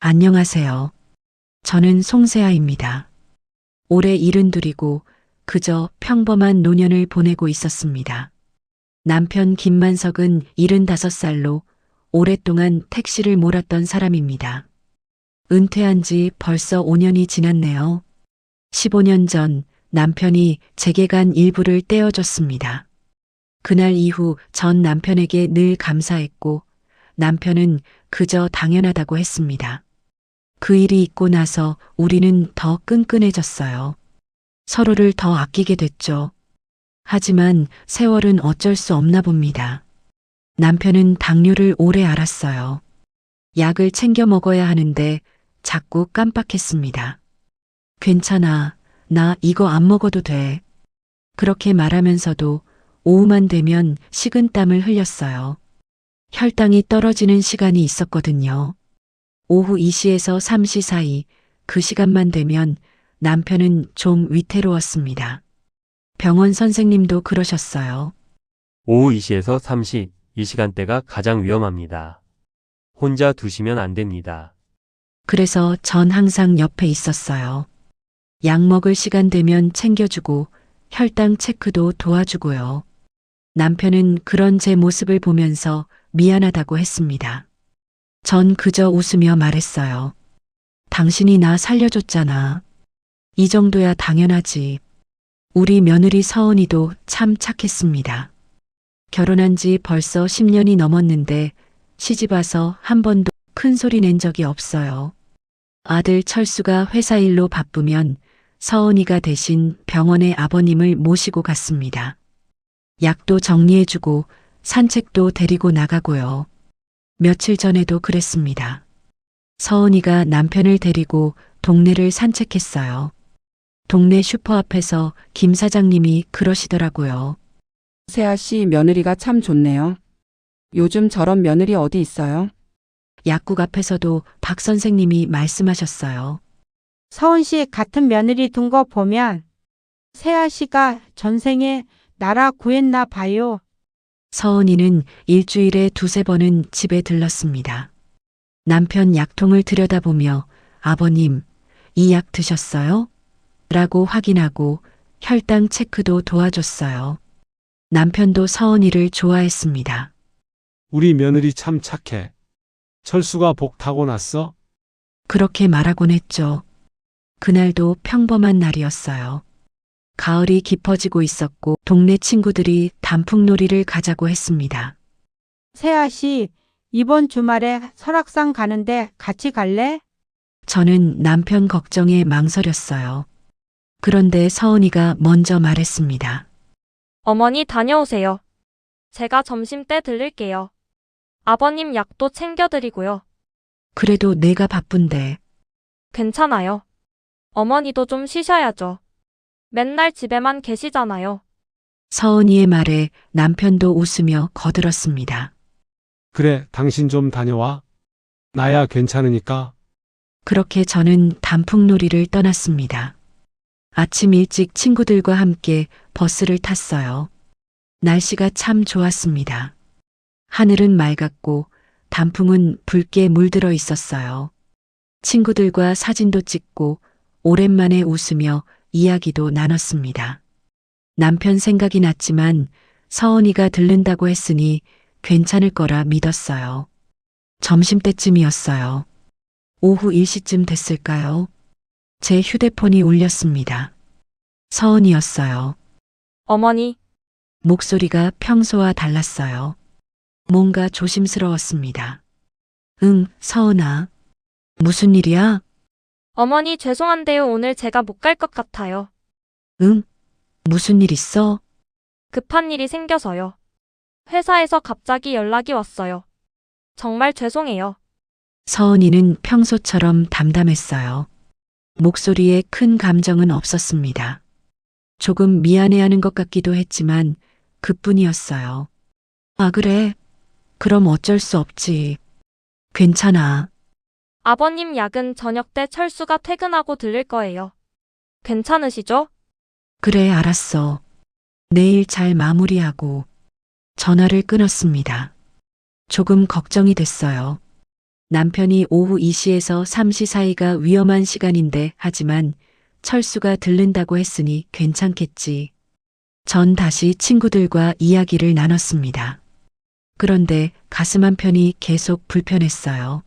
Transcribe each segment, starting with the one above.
안녕하세요. 저는 송세아입니다. 올해 72이고 그저 평범한 노년을 보내고 있었습니다. 남편 김만석은 75살로 오랫동안 택시를 몰았던 사람입니다. 은퇴한 지 벌써 5년이 지났네요. 15년 전 남편이 제게 간 일부를 떼어줬습니다. 그날 이후 전 남편에게 늘 감사했고 남편은 그저 당연하다고 했습니다. 그 일이 있고 나서 우리는 더 끈끈해졌어요. 서로를 더 아끼게 됐죠. 하지만 세월은 어쩔 수 없나 봅니다. 남편은 당뇨를 오래 앓았어요. 약을 챙겨 먹어야 하는데 자꾸 깜빡했습니다. 괜찮아. 나 이거 안 먹어도 돼. 그렇게 말하면서도 오후만 되면 식은땀을 흘렸어요. 혈당이 떨어지는 시간이 있었거든요. 오후 2시에서 3시 사이 그 시간만 되면 남편은 좀 위태로웠습니다. 병원 선생님도 그러셨어요. 오후 2시에서 3시, 이 시간대가 가장 위험합니다. 혼자 두시면 안 됩니다. 그래서 전 항상 옆에 있었어요. 약 먹을 시간 되면 챙겨주고 혈당 체크도 도와주고요. 남편은 그런 제 모습을 보면서 미안하다고 했습니다. 전 그저 웃으며 말했어요. 당신이 나 살려줬잖아. 이 정도야 당연하지. 우리 며느리 서은이도 참 착했습니다. 결혼한 지 벌써 10년이 넘었는데 시집 와서 한 번도 큰 소리 낸 적이 없어요. 아들 철수가 회사 일로 바쁘면 서은이가 대신 병원에 아버님을 모시고 갔습니다. 약도 정리해주고 산책도 데리고 나가고요. 며칠 전에도 그랬습니다. 서은이가 남편을 데리고 동네를 산책했어요. 동네 슈퍼 앞에서 김 사장님이 그러시더라고요. 세아 씨 며느리가 참 좋네요. 요즘 저런 며느리 어디 있어요? 약국 앞에서도 박 선생님이 말씀하셨어요. 서은 씨 같은 며느리 둔 거 보면 세아 씨가 전생에 나라 구했나 봐요. 서은이는 일주일에 2~3번은 집에 들렀습니다. 남편 약통을 들여다보며 아버님, 이 약 드셨어요? 라고 확인하고 혈당 체크도 도와줬어요. 남편도 서은이를 좋아했습니다. 우리 며느리 참 착해. 철수가 복 타고났어? 그렇게 말하곤 했죠. 그날도 평범한 날이었어요. 가을이 깊어지고 있었고 동네 친구들이 단풍놀이를 가자고 했습니다. 세아 씨, 이번 주말에 설악산 가는데 같이 갈래? 저는 남편 걱정에 망설였어요. 그런데 서은이가 먼저 말했습니다. 어머니 다녀오세요. 제가 점심때 들릴게요. 아버님 약도 챙겨드리고요. 그래도 내가 바쁜데. 괜찮아요. 어머니도 좀 쉬셔야죠. 맨날 집에만 계시잖아요. 서은이의 말에 남편도 웃으며 거들었습니다. 그래, 당신 좀 다녀와. 나야 괜찮으니까. 그렇게 저는 단풍놀이를 떠났습니다. 아침 일찍 친구들과 함께 버스를 탔어요. 날씨가 참 좋았습니다. 하늘은 맑았고 단풍은 붉게 물들어 있었어요. 친구들과 사진도 찍고 오랜만에 웃으며 이야기도 나눴습니다. 남편 생각이 났지만 서은이가 들른다고 했으니 괜찮을 거라 믿었어요. 점심때쯤이었어요. 오후 1시쯤 됐을까요? 제 휴대폰이 울렸습니다. 서은이었어요. 어머니, 목소리가 평소와 달랐어요. 뭔가 조심스러웠습니다. 응, 서은아. 무슨 일이야? 어머니 죄송한데요. 오늘 제가 못 갈 것 같아요. 응? 무슨 일 있어? 급한 일이 생겨서요. 회사에서 갑자기 연락이 왔어요. 정말 죄송해요. 서은이는 평소처럼 담담했어요. 목소리에 큰 감정은 없었습니다. 조금 미안해하는 것 같기도 했지만 그뿐이었어요. 아, 그래? 그럼 어쩔 수 없지. 괜찮아. 아버님 약은 저녁 때 철수가 퇴근하고 들릴 거예요. 괜찮으시죠? 그래, 알았어. 내일 잘 마무리하고. 전화를 끊었습니다. 조금 걱정이 됐어요. 남편이 오후 2시에서 3시 사이가 위험한 시간인데 하지만 철수가 들른다고 했으니 괜찮겠지. 전 다시 친구들과 이야기를 나눴습니다. 그런데 가슴 한편이 계속 불편했어요.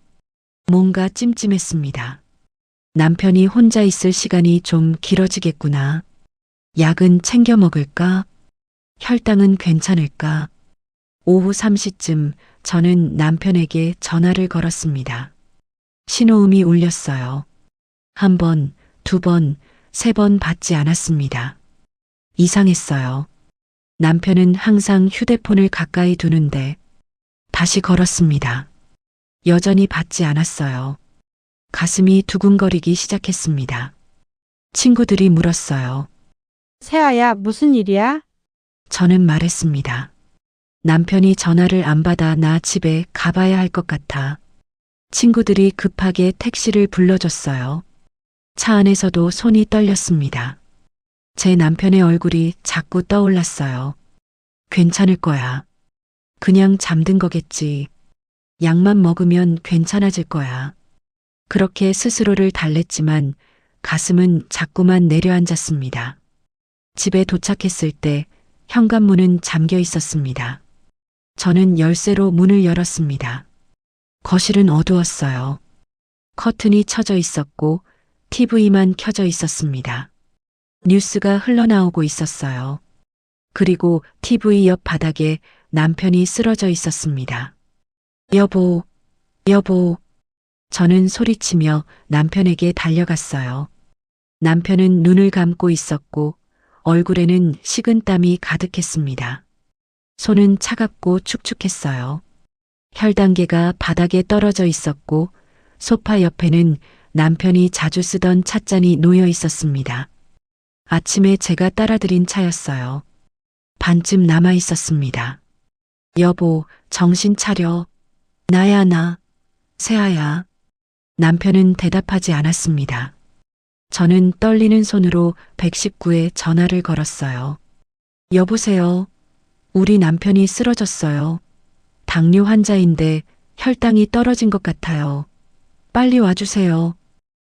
뭔가 찜찜했습니다. 남편이 혼자 있을 시간이 좀 길어지겠구나. 약은 챙겨 먹을까? 혈당은 괜찮을까? 오후 3시쯤 저는 남편에게 전화를 걸었습니다. 신호음이 울렸어요. 한 번, 두 번, 세 번 받지 않았습니다. 이상했어요. 남편은 항상 휴대폰을 가까이 두는데 다시 걸었습니다. 여전히 받지 않았어요. 가슴이 두근거리기 시작했습니다. 친구들이 물었어요. 세아야, 무슨 일이야? 저는 말했습니다. 남편이 전화를 안 받아 나 집에 가봐야 할 것 같아. 친구들이 급하게 택시를 불러줬어요. 차 안에서도 손이 떨렸습니다. 제 남편의 얼굴이 자꾸 떠올랐어요. 괜찮을 거야. 그냥 잠든 거겠지. 약만 먹으면 괜찮아질 거야. 그렇게 스스로를 달랬지만 가슴은 자꾸만 내려앉았습니다. 집에 도착했을 때 현관문은 잠겨 있었습니다. 저는 열쇠로 문을 열었습니다. 거실은 어두웠어요. 커튼이 쳐져 있었고 TV만 켜져 있었습니다. 뉴스가 흘러나오고 있었어요. 그리고 TV 옆 바닥에 남편이 쓰러져 있었습니다. 여보, 여보. 저는 소리치며 남편에게 달려갔어요. 남편은 눈을 감고 있었고 얼굴에는 식은땀이 가득했습니다. 손은 차갑고 축축했어요. 혈당계가 바닥에 떨어져 있었고 소파 옆에는 남편이 자주 쓰던 찻잔이 놓여 있었습니다. 아침에 제가 따라드린 차였어요. 반쯤 남아 있었습니다. 여보, 정신 차려. 나야 나. 세아야. 남편은 대답하지 않았습니다. 저는 떨리는 손으로 119에 전화를 걸었어요. 여보세요. 우리 남편이 쓰러졌어요. 당뇨 환자인데 혈당이 떨어진 것 같아요. 빨리 와주세요.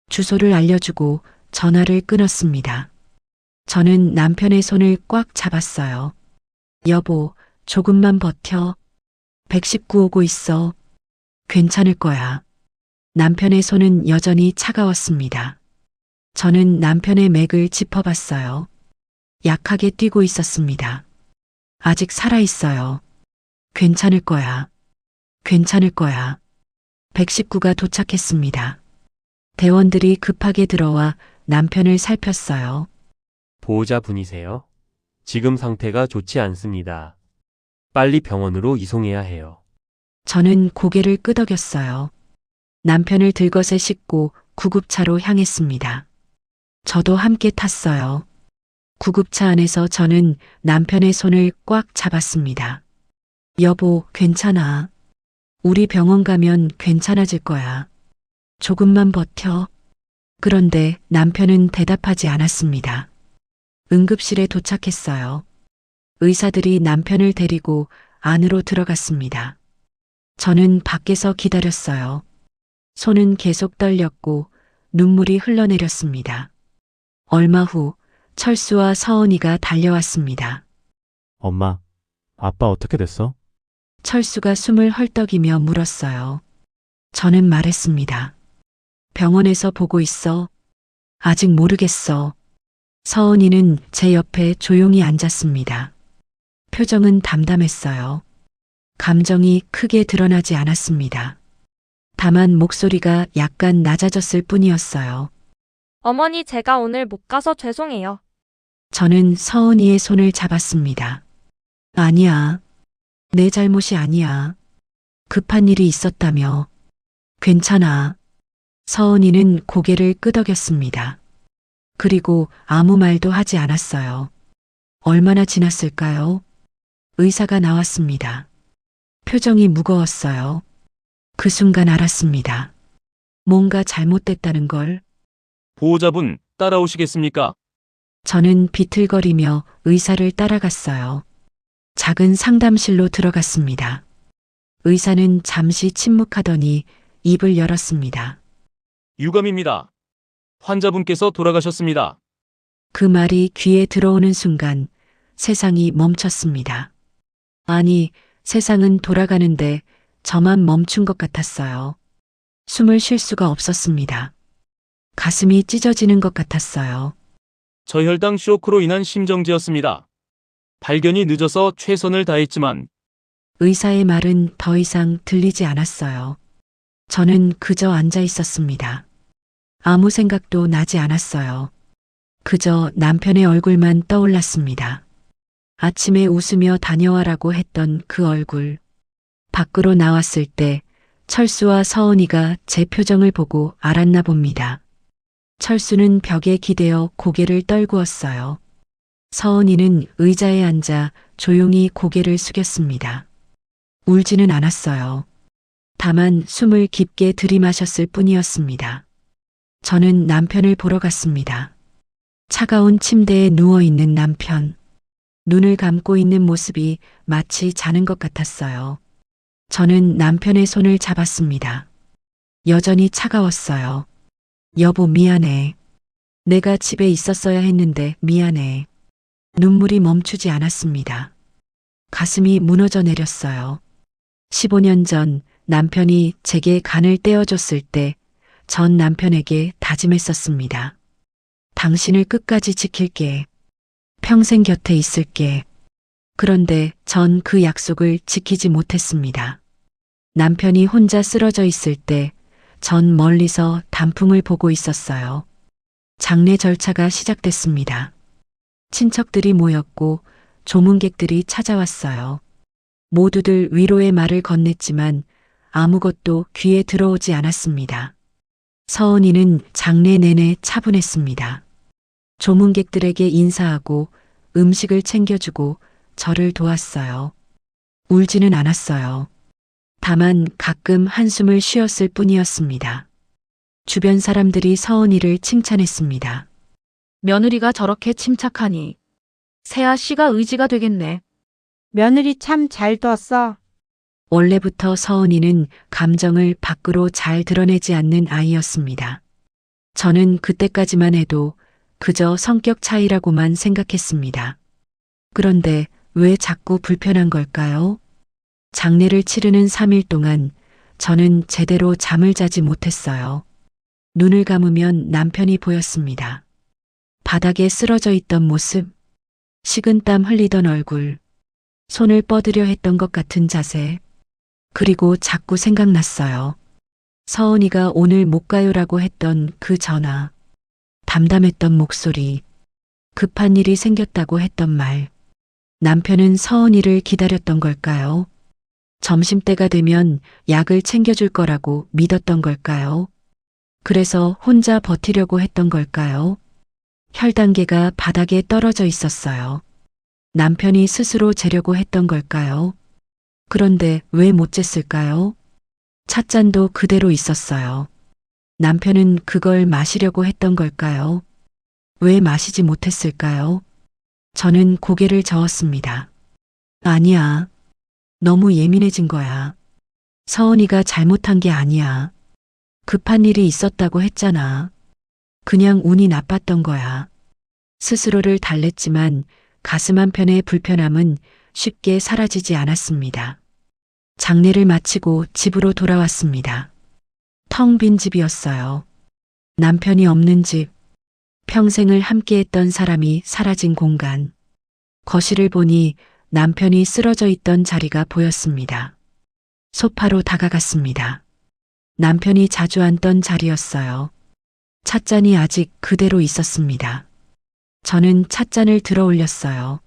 주소를 알려주고 전화를 끊었습니다. 저는 남편의 손을 꽉 잡았어요. 여보, 조금만 버텨. 119 오고 있어. 괜찮을 거야. 남편의 손은 여전히 차가웠습니다. 저는 남편의 맥을 짚어봤어요. 약하게 뛰고 있었습니다. 아직 살아있어요. 괜찮을 거야. 괜찮을 거야. 119가 도착했습니다. 대원들이 급하게 들어와 남편을 살폈어요. 보호자분이세요? 지금 상태가 좋지 않습니다. 빨리 병원으로 이송해야 해요. 저는 고개를 끄덕였어요. 남편을 들것에 싣고 구급차로 향했습니다. 저도 함께 탔어요. 구급차 안에서 저는 남편의 손을 꽉 잡았습니다. 여보, 괜찮아. 우리 병원 가면 괜찮아질 거야. 조금만 버텨. 그런데 남편은 대답하지 않았습니다. 응급실에 도착했어요. 의사들이 남편을 데리고 안으로 들어갔습니다. 저는 밖에서 기다렸어요. 손은 계속 떨렸고 눈물이 흘러내렸습니다. 얼마 후 철수와 서은이가 달려왔습니다. 엄마, 아빠 어떻게 됐어? 철수가 숨을 헐떡이며 물었어요. 저는 말했습니다. 병원에서 보고 있어. 아직 모르겠어. 서은이는 제 옆에 조용히 앉았습니다. 표정은 담담했어요. 감정이 크게 드러나지 않았습니다. 다만 목소리가 약간 낮아졌을 뿐이었어요. 어머니, 제가 오늘 못 가서 죄송해요. 저는 서은이의 손을 잡았습니다. 아니야. 내 잘못이 아니야. 급한 일이 있었다며. 괜찮아. 서은이는 고개를 끄덕였습니다. 그리고 아무 말도 하지 않았어요. 얼마나 지났을까요? 의사가 나왔습니다. 표정이 무거웠어요. 그 순간 알았습니다. 뭔가 잘못됐다는 걸. 보호자분, 따라오시겠습니까? 저는 비틀거리며 의사를 따라갔어요. 작은 상담실로 들어갔습니다. 의사는 잠시 침묵하더니 입을 열었습니다. 유감입니다. 환자분께서 돌아가셨습니다. 그 말이 귀에 들어오는 순간 세상이 멈췄습니다. 아니, 세상은 돌아가는데 저만 멈춘 것 같았어요. 숨을 쉴 수가 없었습니다. 가슴이 찢어지는 것 같았어요. 저혈당 쇼크로 인한 심정지였습니다. 발견이 늦어서 최선을 다했지만 의사의 말은 더 이상 들리지 않았어요. 저는 그저 앉아 있었습니다. 아무 생각도 나지 않았어요. 그저 남편의 얼굴만 떠올랐습니다. 아침에 웃으며 다녀와라고 했던 그 얼굴. 밖으로 나왔을 때 철수와 서은이가 제 표정을 보고 알았나 봅니다. 철수는 벽에 기대어 고개를 떨구었어요. 서은이는 의자에 앉아 조용히 고개를 숙였습니다. 울지는 않았어요. 다만 숨을 깊게 들이마셨을 뿐이었습니다. 저는 남편을 보러 갔습니다. 차가운 침대에 누워있는 남편. 눈을 감고 있는 모습이 마치 자는 것 같았어요. 저는 남편의 손을 잡았습니다. 여전히 차가웠어요. 여보, 미안해. 내가 집에 있었어야 했는데 미안해. 눈물이 멈추지 않았습니다. 가슴이 무너져 내렸어요. 15년 전 남편이 제게 간을 떼어줬을 때 전 남편에게 다짐했었습니다. 당신을 끝까지 지킬게. 평생 곁에 있을게. 그런데 전 그 약속을 지키지 못했습니다. 남편이 혼자 쓰러져 있을 때 전 멀리서 단풍을 보고 있었어요. 장례 절차가 시작됐습니다. 친척들이 모였고 조문객들이 찾아왔어요. 모두들 위로의 말을 건넸지만 아무것도 귀에 들어오지 않았습니다. 서은이는 장례 내내 차분했습니다. 조문객들에게 인사하고 음식을 챙겨주고 저를 도왔어요. 울지는 않았어요. 다만 가끔 한숨을 쉬었을 뿐이었습니다. 주변 사람들이 서은이를 칭찬했습니다. 며느리가 저렇게 침착하니 세아 씨가 의지가 되겠네. 며느리 참 잘 뒀어. 원래부터 서은이는 감정을 밖으로 잘 드러내지 않는 아이였습니다. 저는 그때까지만 해도 그저 성격 차이라고만 생각했습니다. 그런데 왜 자꾸 불편한 걸까요? 장례를 치르는 3일 동안 저는 제대로 잠을 자지 못했어요. 눈을 감으면 남편이 보였습니다. 바닥에 쓰러져 있던 모습, 식은땀 흘리던 얼굴, 손을 뻗으려 했던 것 같은 자세, 그리고 자꾸 생각났어요. 서은이가 오늘 못 가요라고 했던 그 전화, 담담했던 목소리, 급한 일이 생겼다고 했던 말. 남편은 서은이를 기다렸던 걸까요? 점심때가 되면 약을 챙겨줄 거라고 믿었던 걸까요? 그래서 혼자 버티려고 했던 걸까요? 혈당계가 바닥에 떨어져 있었어요. 남편이 스스로 재려고 했던 걸까요? 그런데 왜 못 쟀을까요? 찻잔도 그대로 있었어요. 남편은 그걸 마시려고 했던 걸까요? 왜 마시지 못했을까요? 저는 고개를 저었습니다. 아니야. 너무 예민해진 거야. 서은이가 잘못한 게 아니야. 급한 일이 있었다고 했잖아. 그냥 운이 나빴던 거야. 스스로를 달랬지만 가슴 한편의 불편함은 쉽게 사라지지 않았습니다. 장례를 마치고 집으로 돌아왔습니다. 텅 빈 집이었어요. 남편이 없는 집, 평생을 함께했던 사람이 사라진 공간. 거실을 보니 남편이 쓰러져 있던 자리가 보였습니다. 소파로 다가갔습니다. 남편이 자주 앉던 자리였어요. 찻잔이 아직 그대로 있었습니다. 저는 찻잔을 들어 올렸어요.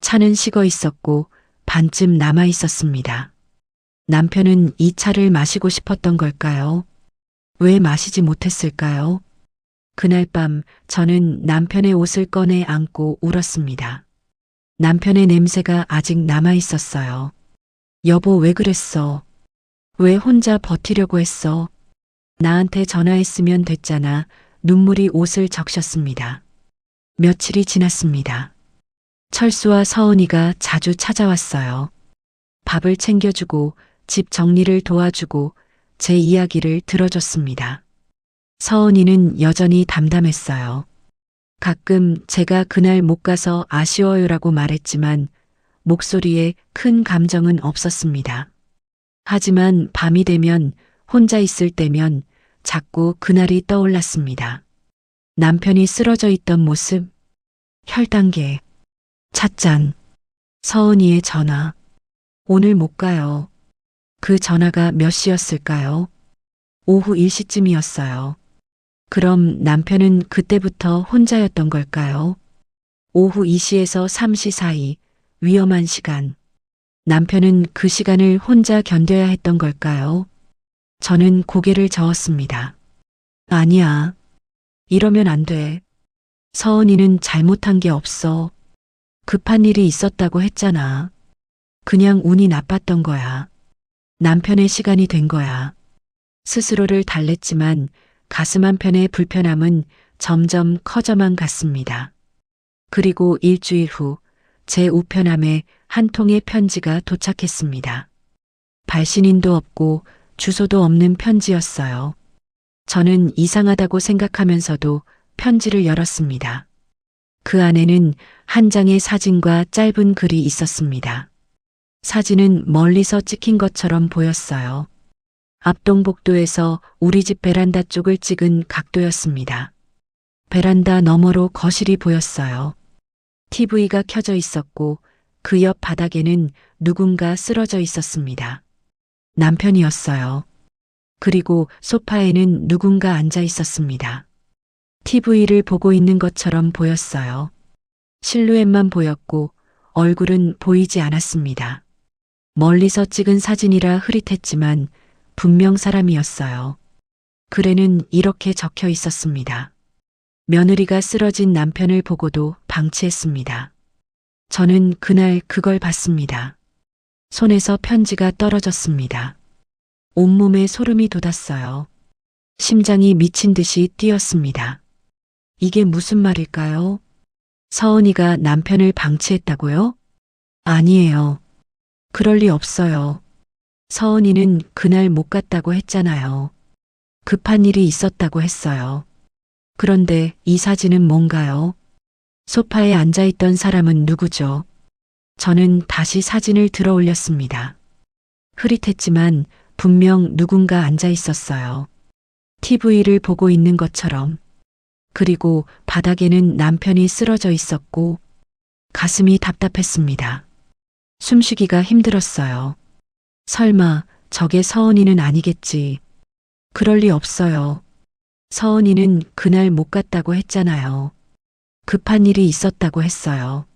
차는 식어 있었고 반쯤 남아 있었습니다. 남편은 이 차를 마시고 싶었던 걸까요? 왜 마시지 못했을까요? 그날 밤 저는 남편의 옷을 꺼내 안고 울었습니다. 남편의 냄새가 아직 남아 있었어요. 여보, 왜 그랬어? 왜 혼자 버티려고 했어? 나한테 전화했으면 됐잖아. 눈물이 옷을 적셨습니다. 며칠이 지났습니다. 철수와 서은이가 자주 찾아왔어요. 밥을 챙겨주고 집 정리를 도와주고 제 이야기를 들어줬습니다. 서은이는 여전히 담담했어요. 가끔 제가 그날 못 가서 아쉬워요라고 말했지만 목소리에 큰 감정은 없었습니다. 하지만 밤이 되면 혼자 있을 때면 자꾸 그날이 떠올랐습니다. 남편이 쓰러져 있던 모습, 혈당계, 찻잔, 서은이의 전화. 오늘 못 가요. 그 전화가 몇 시였을까요? 오후 1시쯤이었어요. 그럼 남편은 그때부터 혼자였던 걸까요? 오후 2시에서 3시 사이, 위험한 시간. 남편은 그 시간을 혼자 견뎌야 했던 걸까요? 저는 고개를 저었습니다. 아니야. 이러면 안 돼. 서은이는 잘못한 게 없어. 급한 일이 있었다고 했잖아. 그냥 운이 나빴던 거야. 남편의 시간이 된 거야. 스스로를 달랬지만 가슴 한편의 불편함은 점점 커져만 갔습니다. 그리고 일주일 후 제 우편함에 한 통의 편지가 도착했습니다. 발신인도 없고 주소도 없는 편지였어요. 저는 이상하다고 생각하면서도 편지를 열었습니다. 그 안에는 한 장의 사진과 짧은 글이 있었습니다. 사진은 멀리서 찍힌 것처럼 보였어요. 압동복도에서 우리 집 베란다 쪽을 찍은 각도였습니다. 베란다 너머로 거실이 보였어요. TV가 켜져 있었고 그 옆 바닥에는 누군가 쓰러져 있었습니다. 남편이었어요. 그리고 소파에는 누군가 앉아 있었습니다. TV를 보고 있는 것처럼 보였어요. 실루엣만 보였고 얼굴은 보이지 않았습니다. 멀리서 찍은 사진이라 흐릿했지만 분명 사람이었어요. 글에는 이렇게 적혀 있었습니다. 며느리가 쓰러진 남편을 보고도 방치했습니다. 저는 그날 그걸 봤습니다. 손에서 편지가 떨어졌습니다. 온몸에 소름이 돋았어요. 심장이 미친 듯이 뛰었습니다. 이게 무슨 말일까요? 서은이가 남편을 방치했다고요? 아니에요. 그럴 리 없어요. 서은이는 그날 못 갔다고 했잖아요. 급한 일이 있었다고 했어요. 그런데 이 사진은 뭔가요? 소파에 앉아있던 사람은 누구죠? 저는 다시 사진을 들어 올렸습니다. 흐릿했지만 분명 누군가 앉아 있었어요. TV를 보고 있는 것처럼. 그리고 바닥에는 남편이 쓰러져 있었고 가슴이 답답했습니다. 숨쉬기가 힘들었어요. 설마 저게 서은이는 아니겠지. 그럴 리 없어요. 서은이는 그날 못 갔다고 했잖아요. 급한 일이 있었다고 했어요.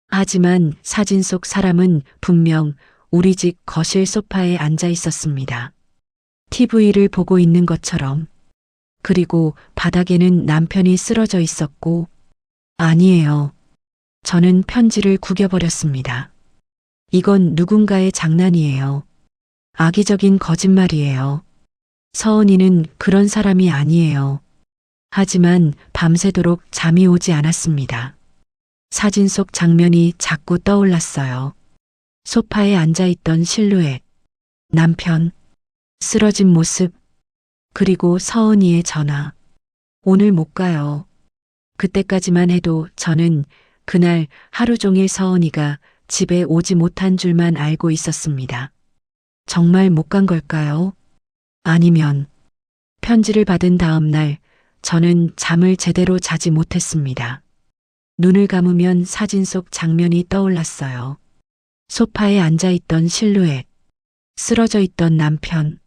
하지만 사진 속 사람은 분명 우리 집 거실 소파에 앉아 있었습니다. TV를 보고 있는 것처럼. 그리고 바닥에는 남편이 쓰러져 있었고, 아니에요. 저는 편지를 구겨버렸습니다. 이건 누군가의 장난이에요. 악의적인 거짓말이에요. 서은이는 그런 사람이 아니에요. 하지만 밤새도록 잠이 오지 않았습니다. 사진 속 장면이 자꾸 떠올랐어요. 소파에 앉아있던 실루엣, 남편, 쓰러진 모습, 그리고 서은이의 전화. 오늘 못 가요. 그때까지만 해도 저는 그날 하루 종일 서은이가 집에 오지 못한 줄만 알고 있었습니다. 정말 못 간 걸까요? 아니면 편지를 받은 다음 날 저는 잠을 제대로 자지 못했습니다. 눈을 감으면 사진 속 장면이 떠올랐어요. 소파에 앉아있던 실루엣, 쓰러져 있던 남편,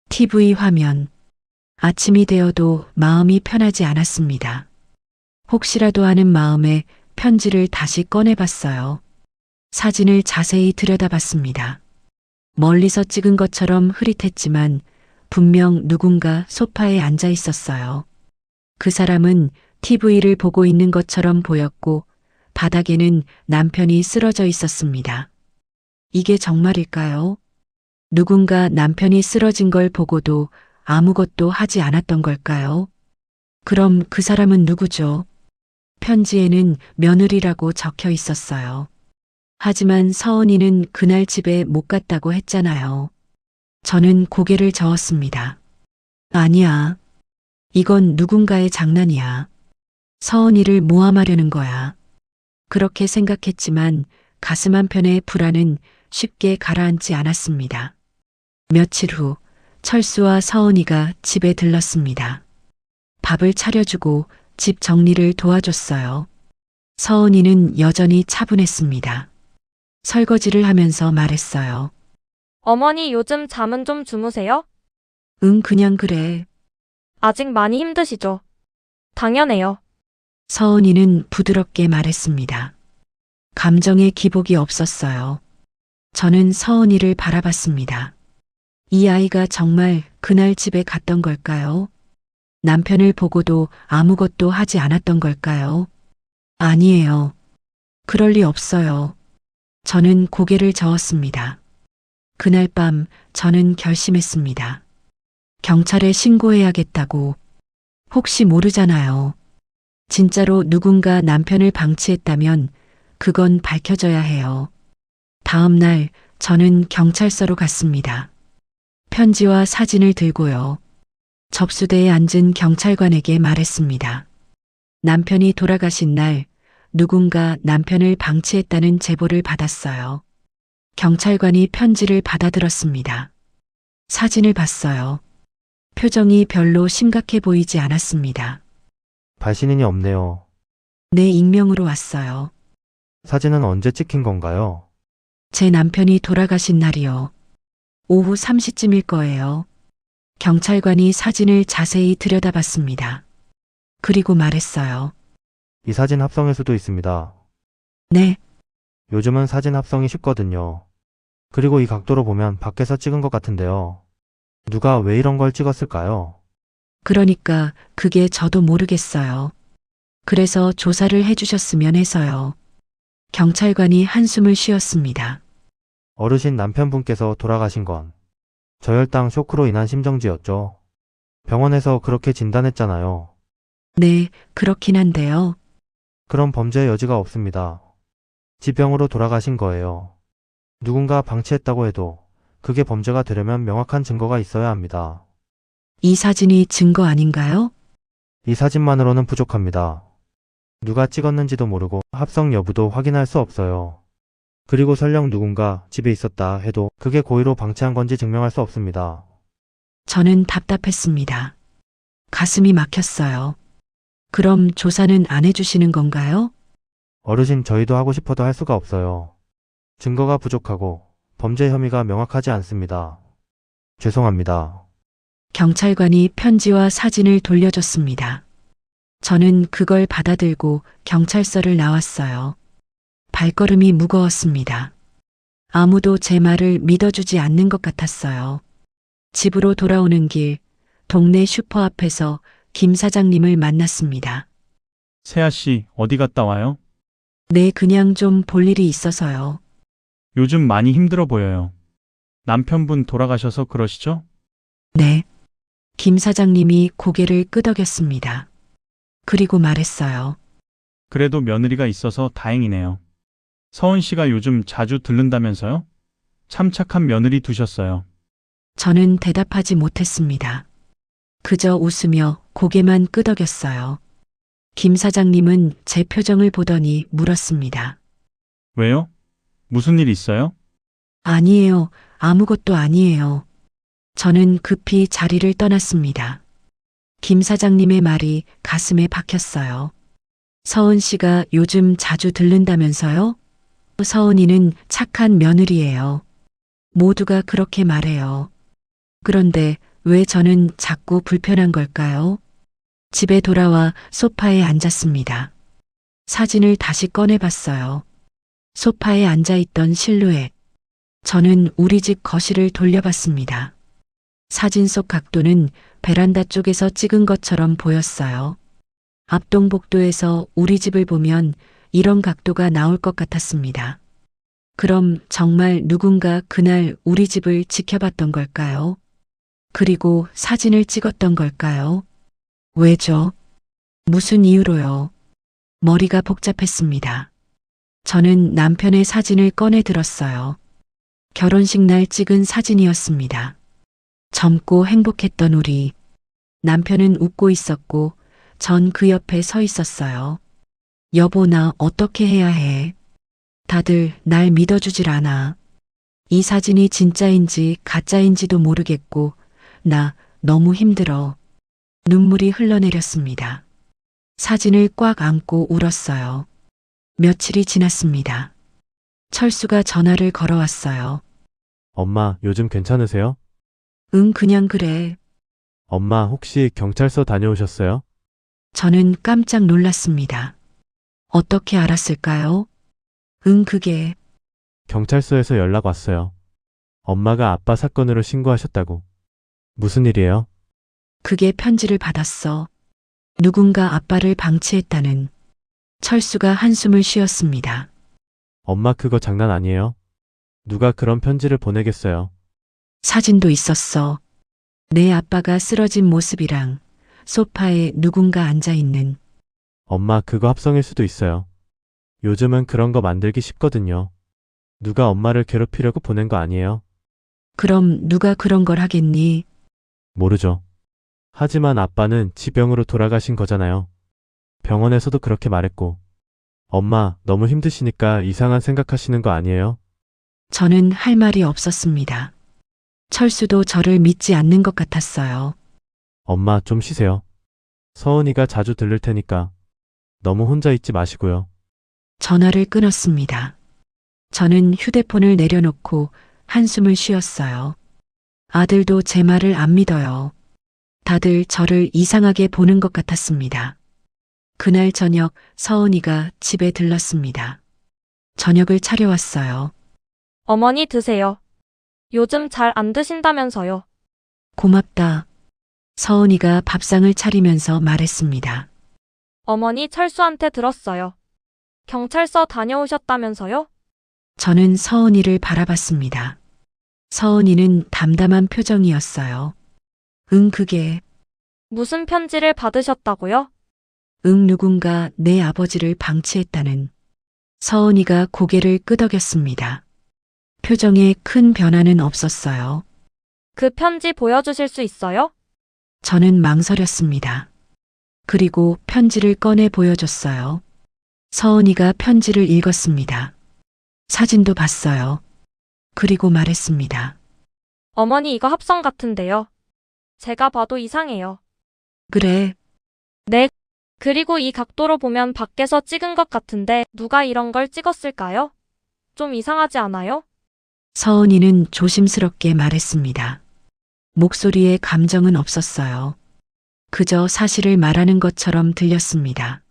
TV 화면. 아침이 되어도 마음이 편하지 않았습니다. 혹시라도 하는 마음에 편지를 다시 꺼내봤어요. 사진을 자세히 들여다봤습니다. 멀리서 찍은 것처럼 흐릿했지만 분명 누군가 소파에 앉아 있었어요. 그 사람은 TV를 보고 있는 것처럼 보였고 바닥에는 남편이 쓰러져 있었습니다. 이게 정말일까요? 누군가 남편이 쓰러진 걸 보고도 아무것도 하지 않았던 걸까요? 그럼 그 사람은 누구죠? 편지에는 며느리라고 적혀 있었어요. 하지만 서은이는 그날 집에 못 갔다고 했잖아요. 저는 고개를 저었습니다. 아니야. 이건 누군가의 장난이야. 서은이를 모함하려는 거야. 그렇게 생각했지만 가슴 한편의 불안은 쉽게 가라앉지 않았습니다. 며칠 후 철수와 서은이가 집에 들렀습니다. 밥을 차려주고 집 정리를 도와줬어요. 서은이는 여전히 차분했습니다. 설거지를 하면서 말했어요. 어머니 요즘 잠은 좀 주무세요? 응, 그냥 그래. 아직 많이 힘드시죠? 당연해요. 서은이는 부드럽게 말했습니다. 감정의 기복이 없었어요. 저는 서은이를 바라봤습니다. 이 아이가 정말 그날 집에 갔던 걸까요? 남편을 보고도 아무것도 하지 않았던 걸까요? 아니에요. 그럴 리 없어요. 저는 고개를 저었습니다. 그날 밤 저는 결심했습니다. 경찰에 신고해야겠다고. 혹시 모르잖아요. 진짜로 누군가 남편을 방치했다면 그건 밝혀져야 해요. 다음 날 저는 경찰서로 갔습니다. 편지와 사진을 들고요. 접수대에 앉은 경찰관에게 말했습니다. 남편이 돌아가신 날 누군가 남편을 방치했다는 제보를 받았어요. 경찰관이 편지를 받아들었습니다. 사진을 봤어요. 표정이 별로 심각해 보이지 않았습니다. 발신인이 없네요. 내 익명으로 왔어요. 사진은 언제 찍힌 건가요? 제 남편이 돌아가신 날이요. 오후 3시쯤일 거예요. 경찰관이 사진을 자세히 들여다봤습니다. 그리고 말했어요. 이 사진 합성일 수도 있습니다. 네, 요즘은 사진 합성이 쉽거든요. 그리고 이 각도로 보면 밖에서 찍은 것 같은데요. 누가 왜 이런 걸 찍었을까요? 그러니까 그게 저도 모르겠어요. 그래서 조사를 해주셨으면 해서요. 경찰관이 한숨을 쉬었습니다. 어르신 남편분께서 돌아가신 건 저혈당 쇼크로 인한 심정지였죠. 병원에서 그렇게 진단했잖아요. 네, 그렇긴 한데요. 그럼 범죄의 여지가 없습니다. 지병으로 돌아가신 거예요. 누군가 방치했다고 해도 그게 범죄가 되려면 명확한 증거가 있어야 합니다. 이 사진이 증거 아닌가요? 이 사진만으로는 부족합니다. 누가 찍었는지도 모르고 합성 여부도 확인할 수 없어요. 그리고 설령 누군가 집에 있었다 해도 그게 고의로 방치한 건지 증명할 수 없습니다. 저는 답답했습니다. 가슴이 막혔어요. 그럼 조사는 안 해주시는 건가요? 어르신 저희도 하고 싶어도 할 수가 없어요. 증거가 부족하고 범죄 혐의가 명확하지 않습니다. 죄송합니다. 경찰관이 편지와 사진을 돌려줬습니다. 저는 그걸 받아들고 경찰서를 나왔어요. 발걸음이 무거웠습니다. 아무도 제 말을 믿어주지 않는 것 같았어요. 집으로 돌아오는 길, 동네 슈퍼 앞에서 김 사장님을 만났습니다. 세아 씨, 어디 갔다 와요? 네, 그냥 좀 볼 일이 있어서요. 요즘 많이 힘들어 보여요. 남편분 돌아가셔서 그러시죠? 네. 김 사장님이 고개를 끄덕였습니다. 그리고 말했어요. 그래도 며느리가 있어서 다행이네요. 서은 씨가 요즘 자주 들른다면서요? 참 착한 며느리 두셨어요. 저는 대답하지 못했습니다. 그저 웃으며 고개만 끄덕였어요. 김 사장님은 제 표정을 보더니 물었습니다. 왜요? 무슨 일 있어요? 아니에요. 아무것도 아니에요. 저는 급히 자리를 떠났습니다. 김 사장님의 말이 가슴에 박혔어요. 서은 씨가 요즘 자주 들른다면서요? 서은이는 착한 며느리예요. 모두가 그렇게 말해요. 그런데 왜 저는 자꾸 불편한 걸까요? 집에 돌아와 소파에 앉았습니다. 사진을 다시 꺼내봤어요. 소파에 앉아있던 실루엣. 저는 우리 집 거실을 돌려봤습니다. 사진 속 각도는 베란다 쪽에서 찍은 것처럼 보였어요. 압동복도에서 우리 집을 보면 이런 각도가 나올 것 같았습니다. 그럼 정말 누군가 그날 우리 집을 지켜봤던 걸까요? 그리고 사진을 찍었던 걸까요? 왜죠? 무슨 이유로요? 머리가 복잡했습니다. 저는 남편의 사진을 꺼내 들었어요. 결혼식 날 찍은 사진이었습니다. 젊고 행복했던 우리. 남편은 웃고 있었고 전 그 옆에 서 있었어요. 여보, 나 어떻게 해야 해? 다들 날 믿어주질 않아. 이 사진이 진짜인지 가짜인지도 모르겠고 나 너무 힘들어. 눈물이 흘러내렸습니다. 사진을 꽉 안고 울었어요. 며칠이 지났습니다. 철수가 전화를 걸어왔어요. 엄마, 요즘 괜찮으세요? 응, 그냥 그래. 엄마, 혹시 경찰서 다녀오셨어요? 저는 깜짝 놀랐습니다. 어떻게 알았을까요? 응, 그게 경찰서에서 연락 왔어요. 엄마가 아빠 사건으로 신고하셨다고. 무슨 일이에요? 그게 편지를 받았어. 누군가 아빠를 방치했다는. 철수가 한숨을 쉬었습니다. 엄마, 그거 장난 아니에요? 누가 그런 편지를 보내겠어요? 사진도 있었어. 내 아빠가 쓰러진 모습이랑 소파에 누군가 앉아 있는. 엄마, 그거 합성일 수도 있어요. 요즘은 그런 거 만들기 쉽거든요. 누가 엄마를 괴롭히려고 보낸 거 아니에요? 그럼 누가 그런 걸 하겠니? 모르죠. 하지만 아빠는 지병으로 돌아가신 거잖아요. 병원에서도 그렇게 말했고. 엄마, 너무 힘드시니까 이상한 생각하시는 거 아니에요? 저는 할 말이 없었습니다. 철수도 저를 믿지 않는 것 같았어요. 엄마, 좀 쉬세요. 서은이가 자주 들를 테니까. 너무 혼자 있지 마시고요. 전화를 끊었습니다. 저는 휴대폰을 내려놓고 한숨을 쉬었어요. 아들도 제 말을 안 믿어요. 다들 저를 이상하게 보는 것 같았습니다. 그날 저녁 서은이가 집에 들렀습니다. 저녁을 차려왔어요. 어머니 드세요. 요즘 잘 안 드신다면서요. 고맙다. 서은이가 밥상을 차리면서 말했습니다. 어머니 철수한테 들었어요. 경찰서 다녀오셨다면서요? 저는 서은이를 바라봤습니다. 서은이는 담담한 표정이었어요. 응, 그게. 무슨 편지를 받으셨다고요? 응, 누군가 내 아버지를 방치했다는. 서은이가 고개를 끄덕였습니다. 표정에 큰 변화는 없었어요. 그 편지 보여주실 수 있어요? 저는 망설였습니다. 그리고 편지를 꺼내 보여줬어요. 서은이가 편지를 읽었습니다. 사진도 봤어요. 그리고 말했습니다. 어머니 이거 합성 같은데요. 제가 봐도 이상해요. 그래, 네. 그리고 이 각도로 보면 밖에서 찍은 것 같은데 누가 이런 걸 찍었을까요? 좀 이상하지 않아요? 서은이는 조심스럽게 말했습니다. 목소리에 감정은 없었어요. 그저 사실을 말하는 것처럼 들렸습니다.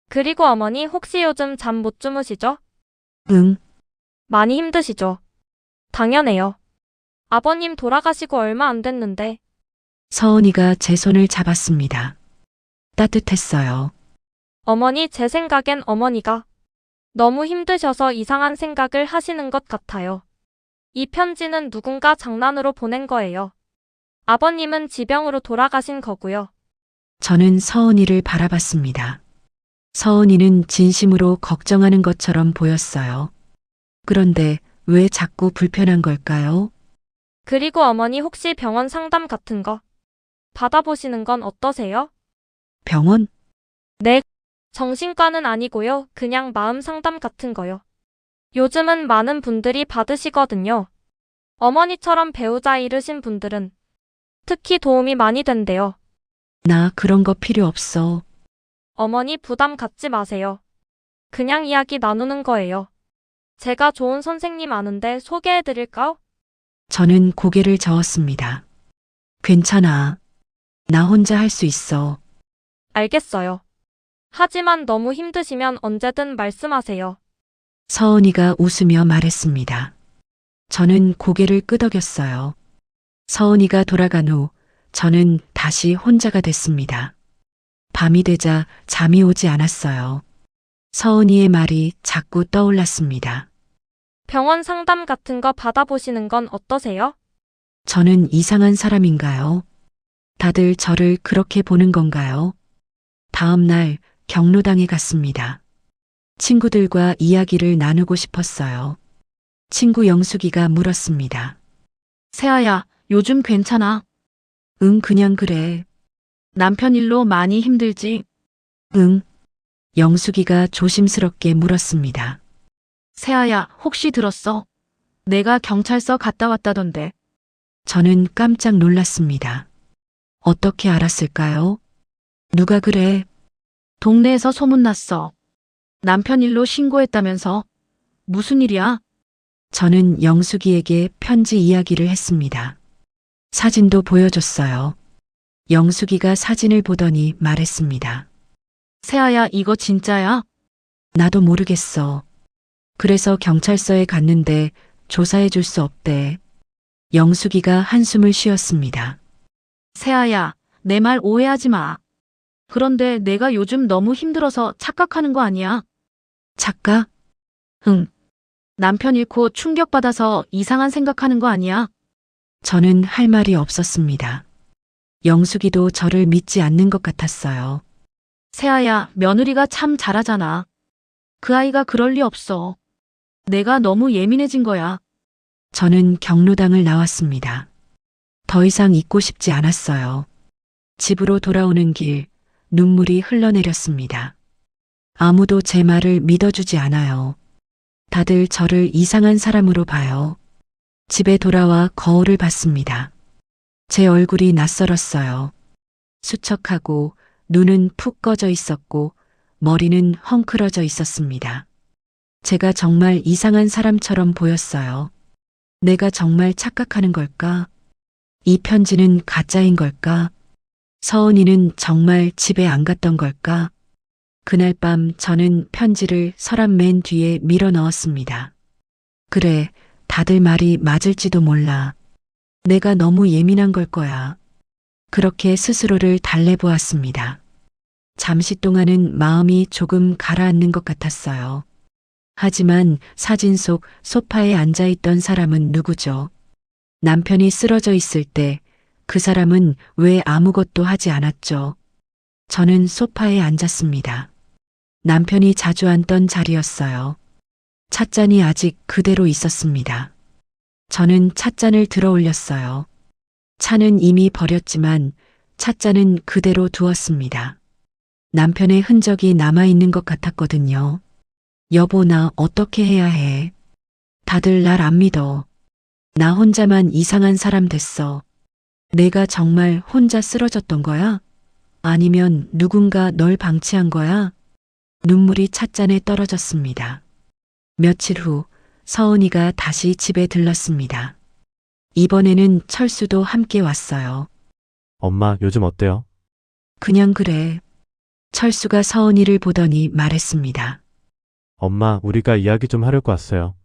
그리고 어머니 혹시 요즘 잠 못 주무시죠? 응, 많이 힘드시죠? 당연해요. 아버님 돌아가시고 얼마 안 됐는데. 서은이가 제 손을 잡았습니다. 따뜻했어요. 어머니 제 생각엔 어머니가 너무 힘드셔서 이상한 생각을 하시는 것 같아요. 이 편지는 누군가 장난으로 보낸 거예요. 아버님은 지병으로 돌아가신 거고요. 저는 서은이를 바라봤습니다. 서은이는 진심으로 걱정하는 것처럼 보였어요. 그런데 왜 자꾸 불편한 걸까요? 그리고 어머니 혹시 병원 상담 같은 거 받아보시는 건 어떠세요? 병원? 네. 정신과는 아니고요. 그냥 마음 상담 같은 거요. 요즘은 많은 분들이 받으시거든요. 어머니처럼 배우자 잃으신 분들은 특히 도움이 많이 된대요. 나 그런 거 필요 없어. 어머니 부담 갖지 마세요. 그냥 이야기 나누는 거예요. 제가 좋은 선생님 아는데 소개해드릴까? 저는 고개를 저었습니다. 괜찮아. 나 혼자 할 수 있어. 알겠어요. 하지만 너무 힘드시면 언제든 말씀하세요. 서은이가 웃으며 말했습니다. 저는 고개를 끄덕였어요. 서은이가 돌아간 후 저는 다시 혼자가 됐습니다. 밤이 되자 잠이 오지 않았어요. 서은이의 말이 자꾸 떠올랐습니다. 병원 상담 같은 거 받아보시는 건 어떠세요? 저는 이상한 사람인가요? 다들 저를 그렇게 보는 건가요? 다음 날 경로당에 갔습니다. 친구들과 이야기를 나누고 싶었어요. 친구 영숙이가 물었습니다. 세아야, 요즘 괜찮아? 응, 그냥 그래. 남편 일로 많이 힘들지? 응. 영숙이가 조심스럽게 물었습니다. 세아야, 혹시 들었어? 내가 경찰서 갔다 왔다던데. 저는 깜짝 놀랐습니다. 어떻게 알았을까요? 누가 그래? 동네에서 소문났어. 남편 일로 신고했다면서. 무슨 일이야? 저는 영숙이에게 편지 이야기를 했습니다. 사진도 보여줬어요. 영숙이가 사진을 보더니 말했습니다. 세아야, 이거 진짜야? 나도 모르겠어. 그래서 경찰서에 갔는데 조사해 줄 수 없대. 영숙이가 한숨을 쉬었습니다. 세아야, 내 말 오해하지 마. 그런데 내가 요즘 너무 힘들어서 착각하는 거 아니야? 착각? 응. 남편 잃고 충격받아서 이상한 생각하는 거 아니야? 저는 할 말이 없었습니다. 영숙이도 저를 믿지 않는 것 같았어요. 세아야, 며느리가 참 잘하잖아. 그 아이가 그럴 리 없어. 내가 너무 예민해진 거야. 저는 경로당을 나왔습니다. 더 이상 있고 싶지 않았어요. 집으로 돌아오는 길, 눈물이 흘러내렸습니다. 아무도 제 말을 믿어주지 않아요. 다들 저를 이상한 사람으로 봐요. 집에 돌아와 거울을 봤습니다. 제 얼굴이 낯설었어요. 수척하고 눈은 푹 꺼져 있었고 머리는 헝클어져 있었습니다. 제가 정말 이상한 사람처럼 보였어요. 내가 정말 착각하는 걸까? 이 편지는 가짜인 걸까? 서은이는 정말 집에 안 갔던 걸까? 그날 밤 저는 편지를 서랍 맨 뒤에 밀어 넣었습니다. 그래, 다들 말이 맞을지도 몰라. 내가 너무 예민한 걸 거야. 그렇게 스스로를 달래보았습니다. 잠시 동안은 마음이 조금 가라앉는 것 같았어요. 하지만 사진 속 소파에 앉아있던 사람은 누구죠? 남편이 쓰러져 있을 때 그 사람은 왜 아무것도 하지 않았죠? 저는 소파에 앉았습니다. 남편이 자주 앉던 자리였어요. 찻잔이 아직 그대로 있었습니다. 저는 찻잔을 들어 올렸어요. 차는 이미 버렸지만 찻잔은 그대로 두었습니다. 남편의 흔적이 남아있는 것 같았거든요. 여보, 나 어떻게 해야 해? 다들 날 안 믿어. 나 혼자만 이상한 사람 됐어. 내가 정말 혼자 쓰러졌던 거야? 아니면 누군가 널 방치한 거야? 눈물이 찻잔에 떨어졌습니다. 며칠 후 서은이가 다시 집에 들렀습니다. 이번에는 철수도 함께 왔어요. 엄마, 요즘 어때요? 그냥 그래. 철수가 서은이를 보더니 말했습니다. 엄마, 우리가 이야기 좀 하려고 왔어요.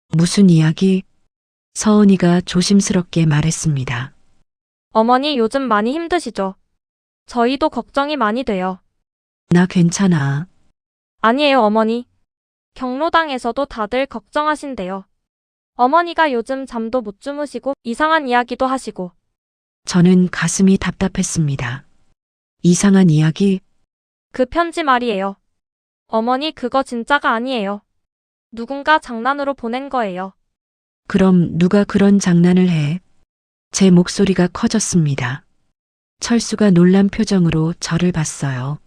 무슨 이야기? 서은이가 조심스럽게 말했습니다. 어머니 요즘 많이 힘드시죠? 저희도 걱정이 많이 돼요. 나 괜찮아. 아니에요, 어머니. 경로당에서도 다들 걱정하신대요. 어머니가 요즘 잠도 못 주무시고 이상한 이야기도 하시고. 저는 가슴이 답답했습니다. 이상한 이야기? 그 편지 말이에요. 어머니 그거 진짜가 아니에요. 누군가 장난으로 보낸 거예요. 그럼 누가 그런 장난을 해? 제 목소리가 커졌습니다. 철수가 놀란 표정으로 저를 봤어요.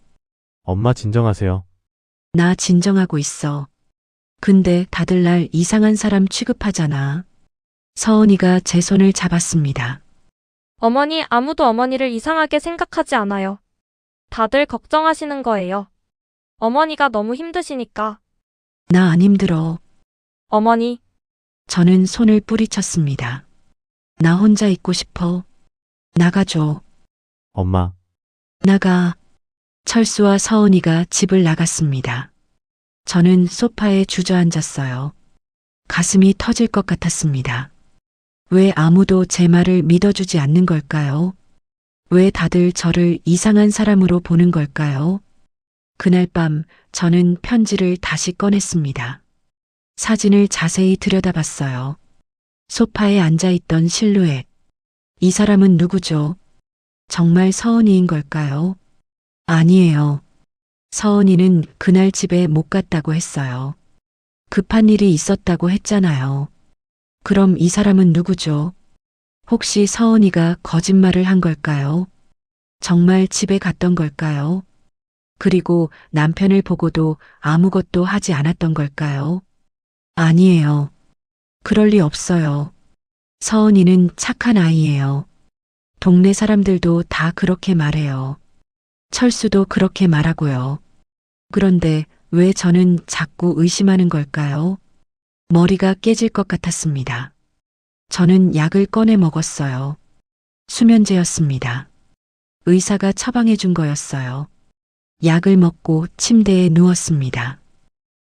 엄마, 진정하세요. 나 진정하고 있어. 근데 다들 날 이상한 사람 취급하잖아. 서은이가 제 손을 잡았습니다. 어머니 아무도 어머니를 이상하게 생각하지 않아요. 다들 걱정하시는 거예요. 어머니가 너무 힘드시니까. 나 안 힘들어. 어머니, 저는 손을 뿌리쳤습니다. 나 혼자 있고 싶어. 나가줘. 엄마, 나가. 철수와 서은이가 집을 나갔습니다. 저는 소파에 주저앉았어요. 가슴이 터질 것 같았습니다. 왜 아무도 제 말을 믿어주지 않는 걸까요? 왜 다들 저를 이상한 사람으로 보는 걸까요? 그날 밤 저는 편지를 다시 꺼냈습니다. 사진을 자세히 들여다봤어요. 소파에 앉아있던 실루엣. 이 사람은 누구죠? 정말 서은이인 걸까요? 아니에요. 서은이는 그날 집에 못 갔다고 했어요. 급한 일이 있었다고 했잖아요. 그럼 이 사람은 누구죠? 혹시 서은이가 거짓말을 한 걸까요? 정말 집에 갔던 걸까요? 그리고 남편을 보고도 아무것도 하지 않았던 걸까요? 아니에요. 그럴 리 없어요. 서은이는 착한 아이예요. 동네 사람들도 다 그렇게 말해요. 철수도 그렇게 말하고요. 그런데 왜 저는 자꾸 의심하는 걸까요? 머리가 깨질 것 같았습니다. 저는 약을 꺼내 먹었어요. 수면제였습니다. 의사가 처방해 준 거였어요. 약을 먹고 침대에 누웠습니다.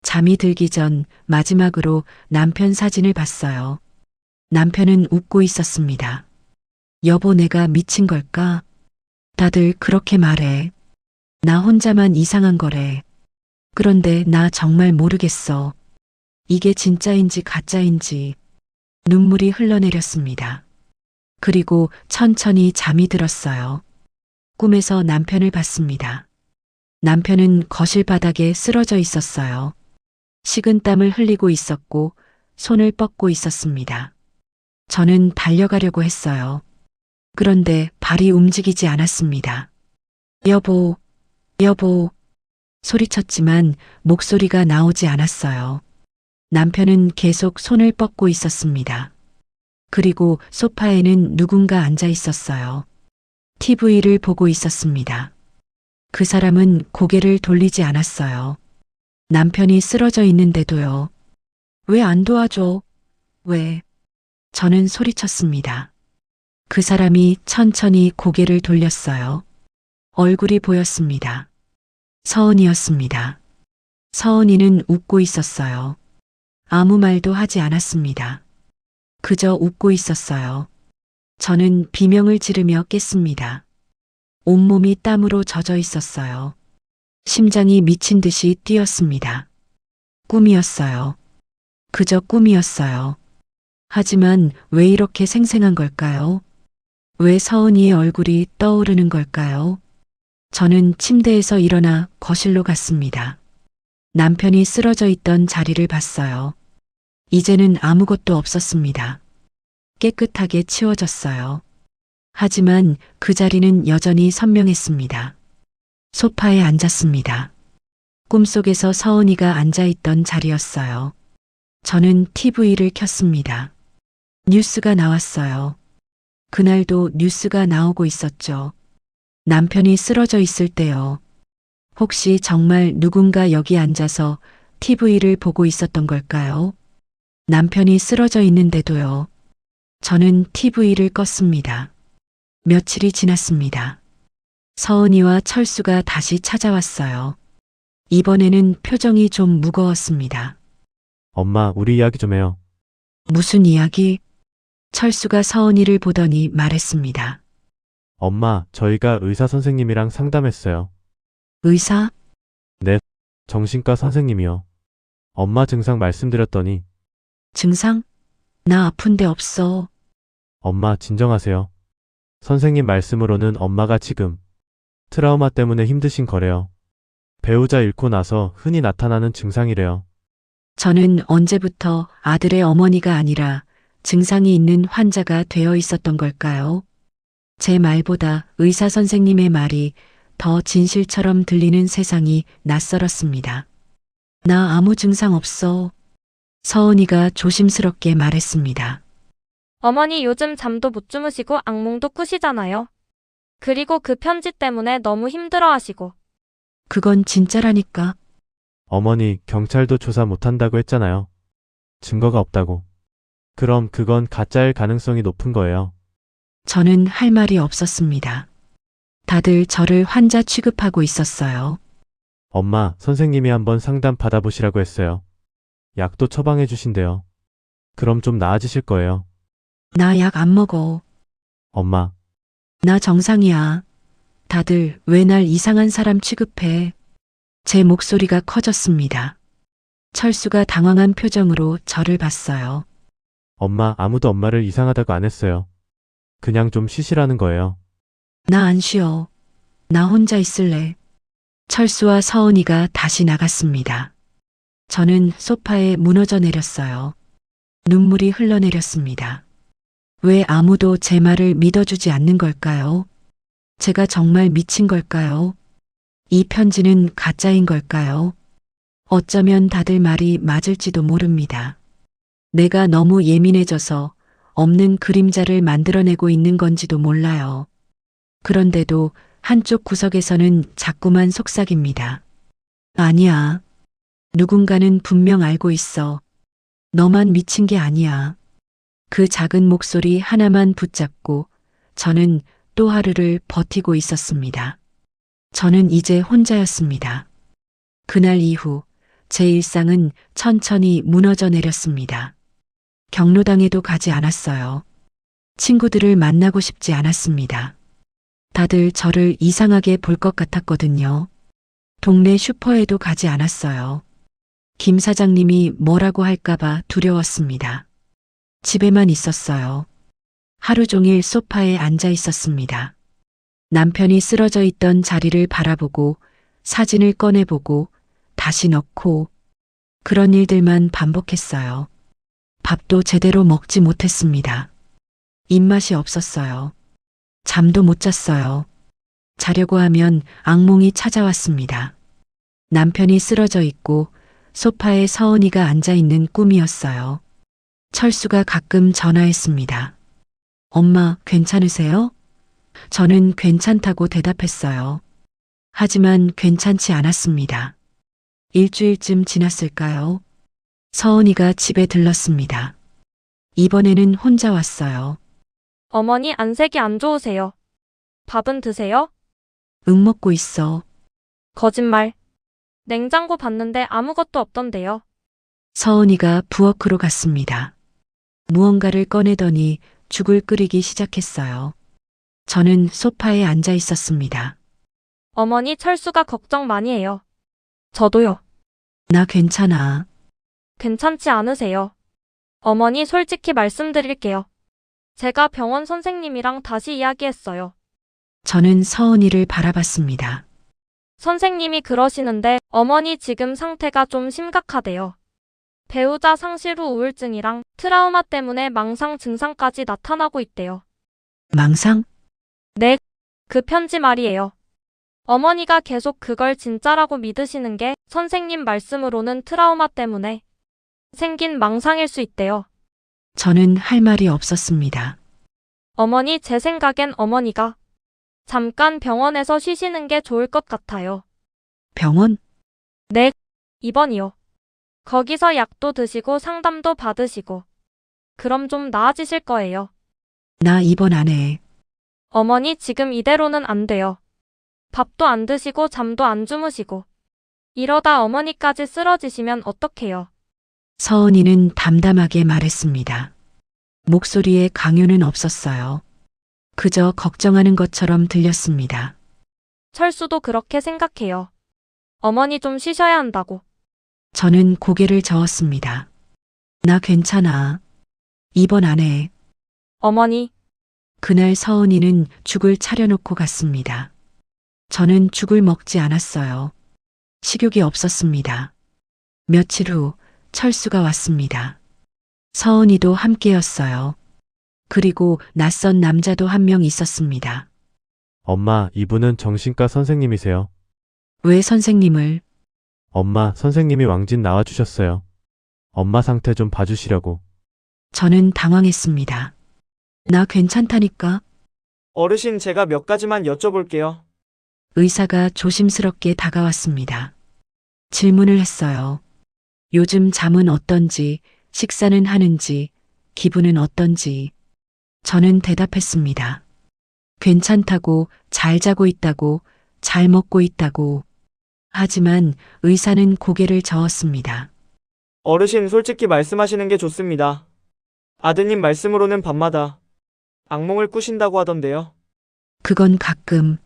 잠이 들기 전 마지막으로 남편 사진을 봤어요. 남편은 웃고 있었습니다. 여보, 내가 미친 걸까? 다들 그렇게 말해. 나 혼자만 이상한 거래. 그런데 나 정말 모르겠어. 이게 진짜인지 가짜인지. 눈물이 흘러내렸습니다. 그리고 천천히 잠이 들었어요. 꿈에서 남편을 봤습니다. 남편은 거실 바닥에 쓰러져 있었어요. 식은땀을 흘리고 있었고 손을 뻗고 있었습니다. 저는 달려가려고 했어요. 그런데 발이 움직이지 않았습니다. 여보, 여보, 소리쳤지만 목소리가 나오지 않았어요. 남편은 계속 손을 뻗고 있었습니다. 그리고 소파에는 누군가 앉아 있었어요. TV를 보고 있었습니다. 그 사람은 고개를 돌리지 않았어요. 남편이 쓰러져 있는데도요. 왜 안 도와줘? 왜? 저는 소리쳤습니다. 그 사람이 천천히 고개를 돌렸어요. 얼굴이 보였습니다. 서은이였습니다. 서은이는 웃고 있었어요. 아무 말도 하지 않았습니다. 그저 웃고 있었어요. 저는 비명을 지르며 깼습니다. 온몸이 땀으로 젖어 있었어요. 심장이 미친 듯이 뛰었습니다. 꿈이었어요. 그저 꿈이었어요. 하지만 왜 이렇게 생생한 걸까요? 왜 서은이의 얼굴이 떠오르는 걸까요? 저는 침대에서 일어나 거실로 갔습니다. 남편이 쓰러져 있던 자리를 봤어요. 이제는 아무것도 없었습니다. 깨끗하게 치워졌어요. 하지만 그 자리는 여전히 선명했습니다. 소파에 앉았습니다. 꿈속에서 서은이가 앉아있던 자리였어요. 저는 TV를 켰습니다. 뉴스가 나왔어요. 그날도 뉴스가 나오고 있었죠. 남편이 쓰러져 있을 때요. 혹시 정말 누군가 여기 앉아서 TV를 보고 있었던 걸까요? 남편이 쓰러져 있는데도요. 저는 TV를 껐습니다. 며칠이 지났습니다. 서은이와 철수가 다시 찾아왔어요. 이번에는 표정이 좀 무거웠습니다. 엄마, 우리 이야기 좀 해요. 무슨 이야기? 철수가 서은이를 보더니 말했습니다. 엄마, 저희가 의사 선생님이랑 상담했어요. 의사? 정신과 선생님이요. 엄마 증상 말씀드렸더니 증상? 나 아픈데 없어. 엄마 진정하세요. 선생님 말씀으로는 엄마가 지금 트라우마 때문에 힘드신 거래요. 배우자 잃고 나서 흔히 나타나는 증상이래요. 저는 언제부터 아들의 어머니가 아니라 증상이 있는 환자가 되어 있었던 걸까요? 제 말보다 의사 선생님의 말이 더 진실처럼 들리는 세상이 낯설었습니다. 나 아무 증상 없어. 서은이가 조심스럽게 말했습니다. 어머니 요즘 잠도 못 주무시고 악몽도 꾸시잖아요. 그리고 그 편지 때문에 너무 힘들어 하시고. 그건 진짜라니까. 어머니, 경찰도 조사 못한다고 했잖아요. 증거가 없다고. 그럼 그건 가짜일 가능성이 높은 거예요. 저는 할 말이 없었습니다. 다들 저를 환자 취급하고 있었어요. 엄마, 선생님이 한번 상담 받아보시라고 했어요. 약도 처방해 주신대요. 그럼 좀 나아지실 거예요. 나 약 안 먹어. 엄마, 나 정상이야. 다들 왜 날 이상한 사람 취급해? 제 목소리가 커졌습니다. 철수가 당황한 표정으로 저를 봤어요. 엄마, 아무도 엄마를 이상하다고 안 했어요. 그냥 좀 쉬시라는 거예요. 나 안 쉬어. 나 혼자 있을래. 철수와 서은이가 다시 나갔습니다. 저는 소파에 무너져 내렸어요. 눈물이 흘러내렸습니다. 왜 아무도 제 말을 믿어주지 않는 걸까요? 제가 정말 미친 걸까요? 이 편지는 가짜인 걸까요? 어쩌면 다들 말이 맞을지도 모릅니다. 내가 너무 예민해져서 없는 그림자를 만들어내고 있는 건지도 몰라요. 그런데도 한쪽 구석에서는 자꾸만 속삭입니다. 아니야. 누군가는 분명 알고 있어. 너만 미친 게 아니야. 그 작은 목소리 하나만 붙잡고 저는 또 하루를 버티고 있었습니다. 저는 이제 혼자였습니다. 그날 이후 제 일상은 천천히 무너져 내렸습니다. 경로당에도 가지 않았어요. 친구들을 만나고 싶지 않았습니다. 다들 저를 이상하게 볼 것 같았거든요. 동네 슈퍼에도 가지 않았어요. 김 사장님이 뭐라고 할까봐 두려웠습니다. 집에만 있었어요. 하루 종일 소파에 앉아 있었습니다. 남편이 쓰러져 있던 자리를 바라보고 사진을 꺼내보고 다시 넣고 그런 일들만 반복했어요. 밥도 제대로 먹지 못했습니다. 입맛이 없었어요. 잠도 못 잤어요. 자려고 하면 악몽이 찾아왔습니다. 남편이 쓰러져 있고 소파에 서은이가 앉아 있는 꿈이었어요. 철수가 가끔 전화했습니다. 엄마, 괜찮으세요? 저는 괜찮다고 대답했어요. 하지만 괜찮지 않았습니다. 일주일쯤 지났을까요? 서은이가 집에 들렀습니다. 이번에는 혼자 왔어요. 어머니 안색이 안 좋으세요. 밥은 드세요? 응, 먹고 있어. 거짓말. 냉장고 봤는데 아무것도 없던데요. 서은이가 부엌으로 갔습니다. 무언가를 꺼내더니 죽을 끓이기 시작했어요. 저는 소파에 앉아 있었습니다. 어머니 철수가 걱정 많이 해요. 저도요. 나 괜찮아. 괜찮지 않으세요. 어머니 솔직히 말씀드릴게요. 제가 병원 선생님이랑 다시 이야기했어요. 저는 서은이를 바라봤습니다. 선생님이 그러시는데 어머니 지금 상태가 좀 심각하대요. 배우자 상실 후 우울증이랑 트라우마 때문에 망상 증상까지 나타나고 있대요. 망상? 네, 그 편지 말이에요. 어머니가 계속 그걸 진짜라고 믿으시는 게 선생님 말씀으로는 트라우마 때문에 생긴 망상일 수 있대요. 저는 할 말이 없었습니다. 어머니, 제 생각엔 어머니가 잠깐 병원에서 쉬시는 게 좋을 것 같아요. 병원? 네, 입원이요. 거기서 약도 드시고 상담도 받으시고. 그럼 좀 나아지실 거예요. 나 입원 안 해. 어머니, 지금 이대로는 안 돼요. 밥도 안 드시고 잠도 안 주무시고. 이러다 어머니까지 쓰러지시면 어떡해요? 서은이는 담담하게 말했습니다. 목소리에 강요는 없었어요. 그저 걱정하는 것처럼 들렸습니다. 철수도 그렇게 생각해요. 어머니 좀 쉬셔야 한다고. 저는 고개를 저었습니다. 나 괜찮아. 입원 안 해. 어머니, 그날 서은이는 죽을 차려놓고 갔습니다. 저는 죽을 먹지 않았어요. 식욕이 없었습니다. 며칠 후 철수가 왔습니다. 서은이도 함께였어요. 그리고 낯선 남자도 한 명 있었습니다. 엄마, 이분은 정신과 선생님이세요. 왜 선생님을? 엄마, 선생님이 왕진 나와주셨어요. 엄마 상태 좀 봐주시려고. 저는 당황했습니다. 나 괜찮다니까? 어르신, 제가 몇 가지만 여쭤볼게요. 의사가 조심스럽게 다가왔습니다. 질문을 했어요. 요즘 잠은 어떤지, 식사는 하는지, 기분은 어떤지. 저는 대답했습니다. 괜찮다고, 잘 자고 있다고, 잘 먹고 있다고. 하지만 의사는 고개를 저었습니다. 어르신, 솔직히 말씀하시는 게 좋습니다. 아드님 말씀으로는 밤마다 악몽을 꾸신다고 하던데요. 그건 가끔.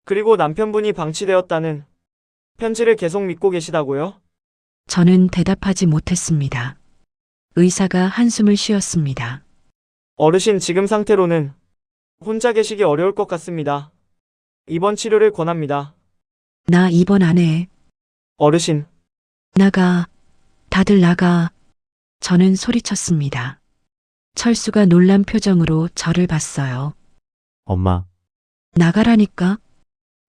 그리고 남편분이 방치되었다는 편지를 계속 믿고 계시다고요? 저는 대답하지 못했습니다. 의사가 한숨을 쉬었습니다. 어르신, 지금 상태로는 혼자 계시기 어려울 것 같습니다. 입원 치료를 권합니다. 나 입원 안 해. 어르신, 나가. 다들 나가. 저는 소리쳤습니다. 철수가 놀란 표정으로 저를 봤어요. 엄마, 나가라니까?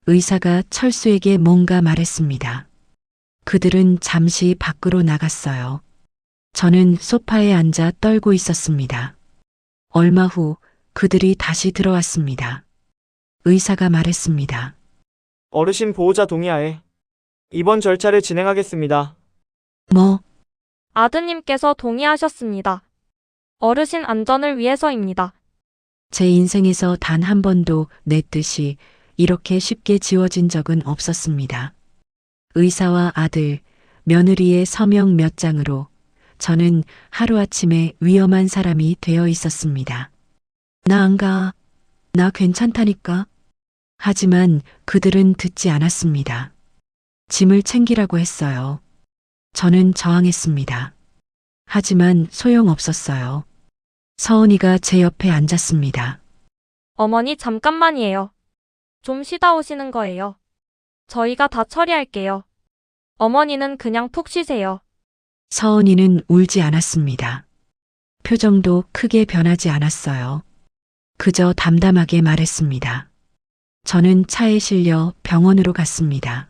의사가 철수에게 뭔가 말했습니다. 그들은 잠시 밖으로 나갔어요. 저는 소파에 앉아 떨고 있었습니다. 얼마 후 그들이 다시 들어왔습니다. 의사가 말했습니다. 어르신 보호자 동의하에 입원 절차를 진행하겠습니다. 뭐, 아드님께서 동의하셨습니다. 어르신 안전을 위해서입니다. 제 인생에서 단 한 번도 내 뜻이 이렇게 쉽게 지워진 적은 없었습니다. 의사와 아들, 며느리의 서명 몇 장으로 저는 하루아침에 위험한 사람이 되어 있었습니다. 나 안 가. 나 괜찮다니까. 하지만 그들은 듣지 않았습니다. 짐을 챙기라고 했어요. 저는 저항했습니다. 하지만 소용없었어요. 서은이가 제 옆에 앉았습니다. 어머니 잠깐만이에요. 좀 쉬다 오시는 거예요. 저희가 다 처리할게요. 어머니는 그냥 푹 쉬세요. 서은이는 울지 않았습니다. 표정도 크게 변하지 않았어요. 그저 담담하게 말했습니다. 저는 차에 실려 병원으로 갔습니다.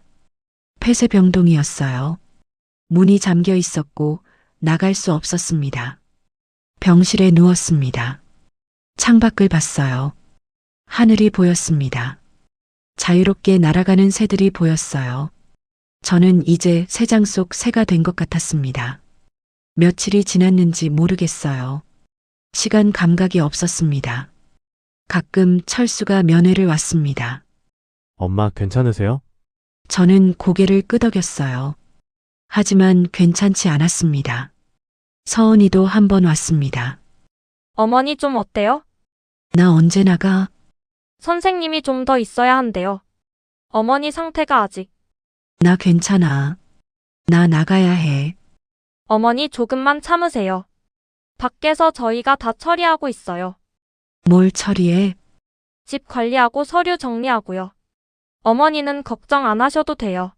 폐쇄병동이었어요. 문이 잠겨 있었고 나갈 수 없었습니다. 병실에 누웠습니다. 창밖을 봤어요. 하늘이 보였습니다. 자유롭게 날아가는 새들이 보였어요. 저는 이제 새장 속 새가 된 것 같았습니다. 며칠이 지났는지 모르겠어요. 시간 감각이 없었습니다. 가끔 철수가 면회를 왔습니다. 엄마 괜찮으세요? 저는 고개를 끄덕였어요. 하지만 괜찮지 않았습니다. 서은이도 한 번 왔습니다. 어머니 좀 어때요? 나 언제 나가? 선생님이 좀 더 있어야 한대요. 어머니 상태가 아직. 나 괜찮아. 나 나가야 해. 어머니 조금만 참으세요. 밖에서 저희가 다 처리하고 있어요. 뭘 처리해? 집 관리하고 서류 정리하고요. 어머니는 걱정 안 하셔도 돼요.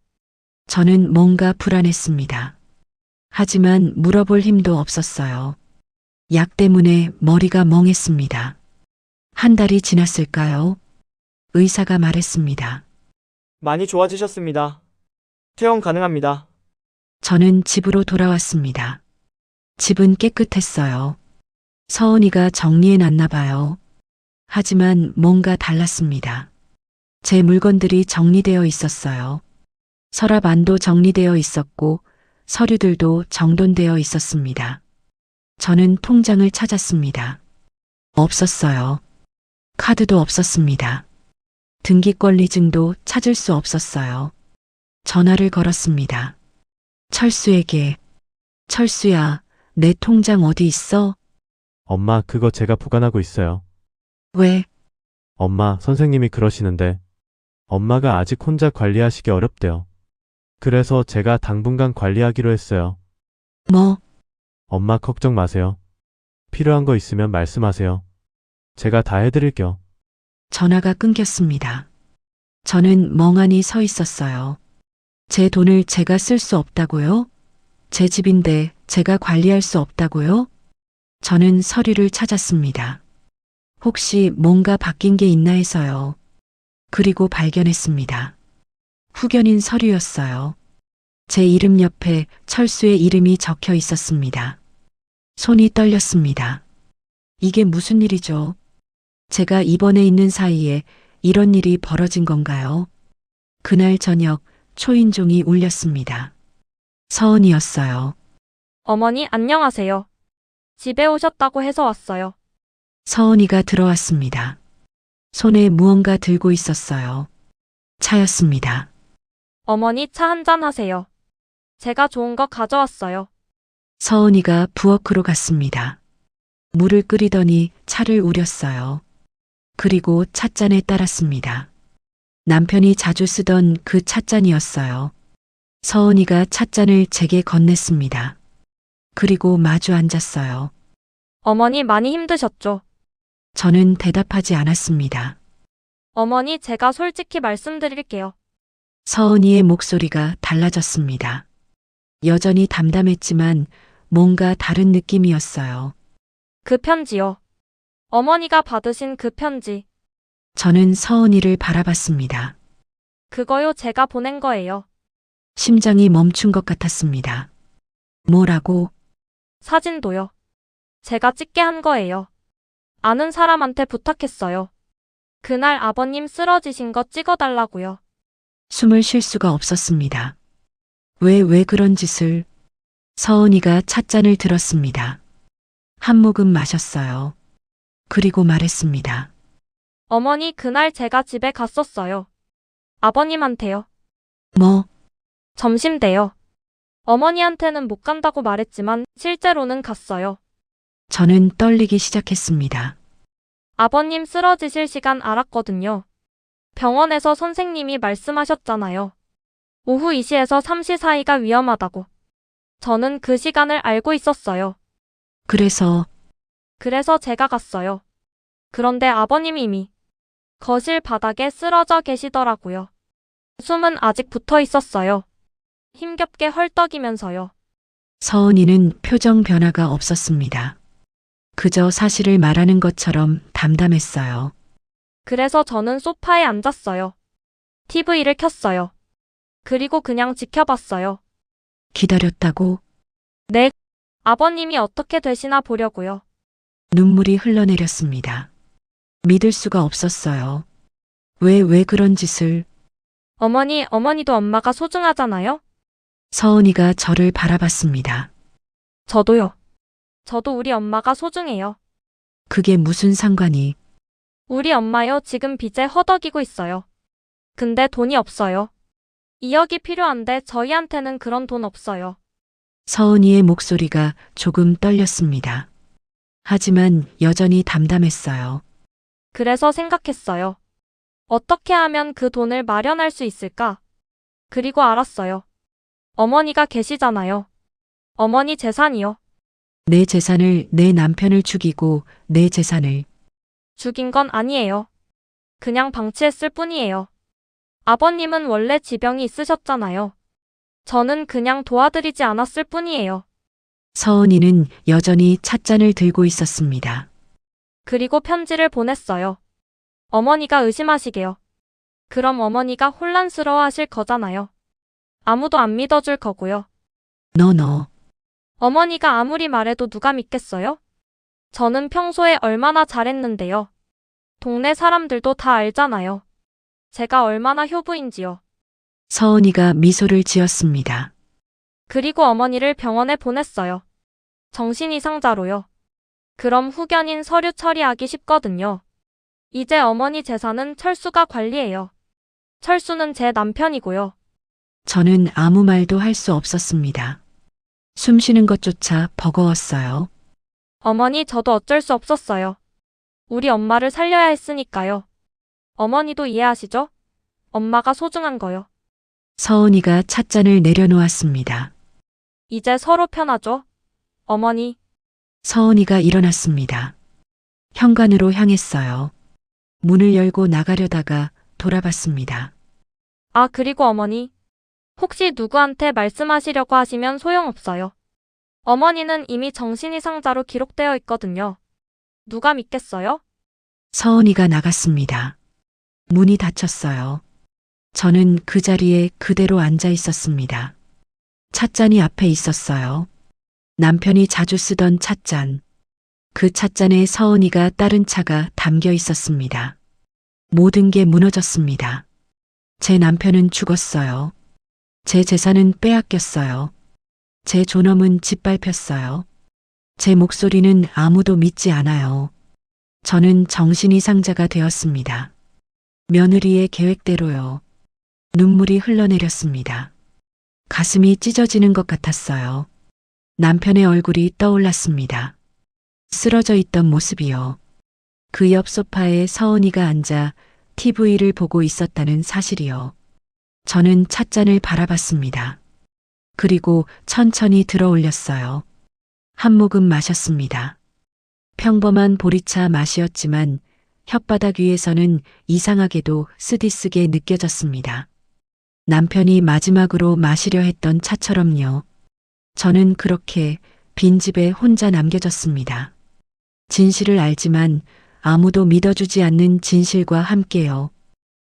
저는 뭔가 불안했습니다. 하지만 물어볼 힘도 없었어요. 약 때문에 머리가 멍했습니다. 한 달이 지났을까요? 의사가 말했습니다. 많이 좋아지셨습니다. 퇴원 가능합니다. 저는 집으로 돌아왔습니다. 집은 깨끗했어요. 서은이가 정리해 놨나 봐요. 하지만 뭔가 달랐습니다. 제 물건들이 정리되어 있었어요. 서랍 안도 정리되어 있었고 서류들도 정돈되어 있었습니다. 저는 통장을 찾았습니다. 없었어요. 카드도 없었습니다. 등기권리증도 찾을 수 없었어요. 전화를 걸었습니다. 철수에게. 철수야, 내 통장 어디 있어? 엄마 그거 제가 보관하고 있어요. 왜? 엄마 선생님이 그러시는데 엄마가 아직 혼자 관리하시기 어렵대요. 그래서 제가 당분간 관리하기로 했어요. 뭐? 엄마 걱정 마세요. 필요한 거 있으면 말씀하세요. 제가 다 해드릴게요. 전화가 끊겼습니다. 저는 멍하니 서 있었어요. 제 돈을 제가 쓸 수 없다고요? 제 집인데 제가 관리할 수 없다고요? 저는 서류를 찾았습니다. 혹시 뭔가 바뀐 게 있나 해서요. 그리고 발견했습니다. 후견인 서류였어요. 제 이름 옆에 철수의 이름이 적혀 있었습니다. 손이 떨렸습니다. 이게 무슨 일이죠? 제가 입원해 있는 사이에 이런 일이 벌어진 건가요? 그날 저녁 초인종이 울렸습니다. 서은이었어요. 어머니 안녕하세요. 집에 오셨다고 해서 왔어요. 서은이가 들어왔습니다. 손에 무언가 들고 있었어요. 차였습니다. 어머니 차 한잔 하세요. 제가 좋은 거 가져왔어요. 서은이가 부엌으로 갔습니다. 물을 끓이더니 차를 우렸어요. 그리고 찻잔에 따랐습니다. 남편이 자주 쓰던 그 찻잔이었어요. 서은이가 찻잔을 제게 건넸습니다. 그리고 마주 앉았어요. 어머니 많이 힘드셨죠? 저는 대답하지 않았습니다. 어머니 제가 솔직히 말씀드릴게요. 서은이의 목소리가 달라졌습니다. 여전히 담담했지만 뭔가 다른 느낌이었어요. 그 편지요. 어머니가 받으신 그 편지. 저는 서은이를 바라봤습니다. 그거요, 제가 보낸 거예요. 심장이 멈춘 것 같았습니다. 뭐라고? 사진도요. 제가 찍게 한 거예요. 아는 사람한테 부탁했어요. 그날 아버님 쓰러지신 거 찍어달라고요. 숨을 쉴 수가 없었습니다. 왜 그런 짓을? 서은이가 찻잔을 들었습니다. 한 모금 마셨어요. 그리고 말했습니다. 어머니, 그날 제가 집에 갔었어요. 아버님한테요. 뭐? 점심 때요. 어머니한테는 못 간다고 말했지만 실제로는 갔어요. 저는 떨리기 시작했습니다. 아버님 쓰러지실 시간 알았거든요. 병원에서 선생님이 말씀하셨잖아요. 오후 2시에서 3시 사이가 위험하다고. 저는 그 시간을 알고 있었어요. 그래서 제가 갔어요. 그런데 아버님이 이미 거실 바닥에 쓰러져 계시더라고요. 숨은 아직 붙어 있었어요. 힘겹게 헐떡이면서요. 서은이는 표정 변화가 없었습니다. 그저 사실을 말하는 것처럼 담담했어요. 그래서 저는 소파에 앉았어요. TV를 켰어요. 그리고 그냥 지켜봤어요. 기다렸다고? 네. 아버님이 어떻게 되시나 보려고요. 눈물이 흘러내렸습니다. 믿을 수가 없었어요. 왜 그런 짓을? 어머니도 엄마가 소중하잖아요? 서은이가 저를 바라봤습니다. 저도요. 저도 우리 엄마가 소중해요. 그게 무슨 상관이? 우리 엄마요, 지금 빚에 허덕이고 있어요. 근데 돈이 없어요. 2억이 필요한데 저희한테는 그런 돈 없어요. 서은이의 목소리가 조금 떨렸습니다. 하지만 여전히 담담했어요. 그래서 생각했어요. 어떻게 하면 그 돈을 마련할 수 있을까? 그리고 알았어요. 어머니가 계시잖아요. 어머니 재산이요. 내 재산을, 내 남편을 죽이고 내 재산을. 죽인 건 아니에요. 그냥 방치했을 뿐이에요. 아버님은 원래 지병이 있으셨잖아요. 저는 그냥 도와드리지 않았을 뿐이에요. 서은이는 여전히 찻잔을 들고 있었습니다. 그리고 편지를 보냈어요. 어머니가 의심하시게요. 그럼 어머니가 혼란스러워 하실 거잖아요. 아무도 안 믿어줄 거고요. 너. 어머니가 아무리 말해도 누가 믿겠어요? 저는 평소에 얼마나 잘했는데요. 동네 사람들도 다 알잖아요. 제가 얼마나 효부인지요. 서은이가 미소를 지었습니다. 그리고 어머니를 병원에 보냈어요. 정신이상자로요. 그럼 후견인 서류 처리하기 쉽거든요. 이제 어머니 재산은 철수가 관리해요. 철수는 제 남편이고요. 저는 아무 말도 할 수 없었습니다. 숨 쉬는 것조차 버거웠어요. 어머니, 저도 어쩔 수 없었어요. 우리 엄마를 살려야 했으니까요. 어머니도 이해하시죠? 엄마가 소중한 거요. 서은이가 찻잔을 내려놓았습니다. 이제 서로 편하죠? 어머니. 서은이가 일어났습니다. 현관으로 향했어요. 문을 열고 나가려다가 돌아봤습니다. 아, 그리고 어머니. 혹시 누구한테 말씀하시려고 하시면 소용없어요. 어머니는 이미 정신이상자로 기록되어 있거든요. 누가 믿겠어요? 서은이가 나갔습니다. 문이 닫혔어요. 저는 그 자리에 그대로 앉아 있었습니다. 찻잔이 앞에 있었어요. 남편이 자주 쓰던 찻잔. 그 찻잔에 서은이가 따른 차가 담겨 있었습니다. 모든 게 무너졌습니다. 제 남편은 죽었어요. 제 재산은 빼앗겼어요. 제 존엄은 짓밟혔어요. 제 목소리는 아무도 믿지 않아요. 저는 정신이상자가 되었습니다. 며느리의 계획대로요. 눈물이 흘러내렸습니다. 가슴이 찢어지는 것 같았어요. 남편의 얼굴이 떠올랐습니다. 쓰러져 있던 모습이요. 그 옆 소파에 서은이가 앉아 TV를 보고 있었다는 사실이요. 저는 찻잔을 바라봤습니다. 그리고 천천히 들어 올렸어요. 한 모금 마셨습니다. 평범한 보리차 맛이었지만 혓바닥 위에서는 이상하게도 쓰디쓰게 느껴졌습니다. 남편이 마지막으로 마시려 했던 차처럼요. 저는 그렇게 빈집에 혼자 남겨졌습니다. 진실을 알지만 아무도 믿어주지 않는 진실과 함께요.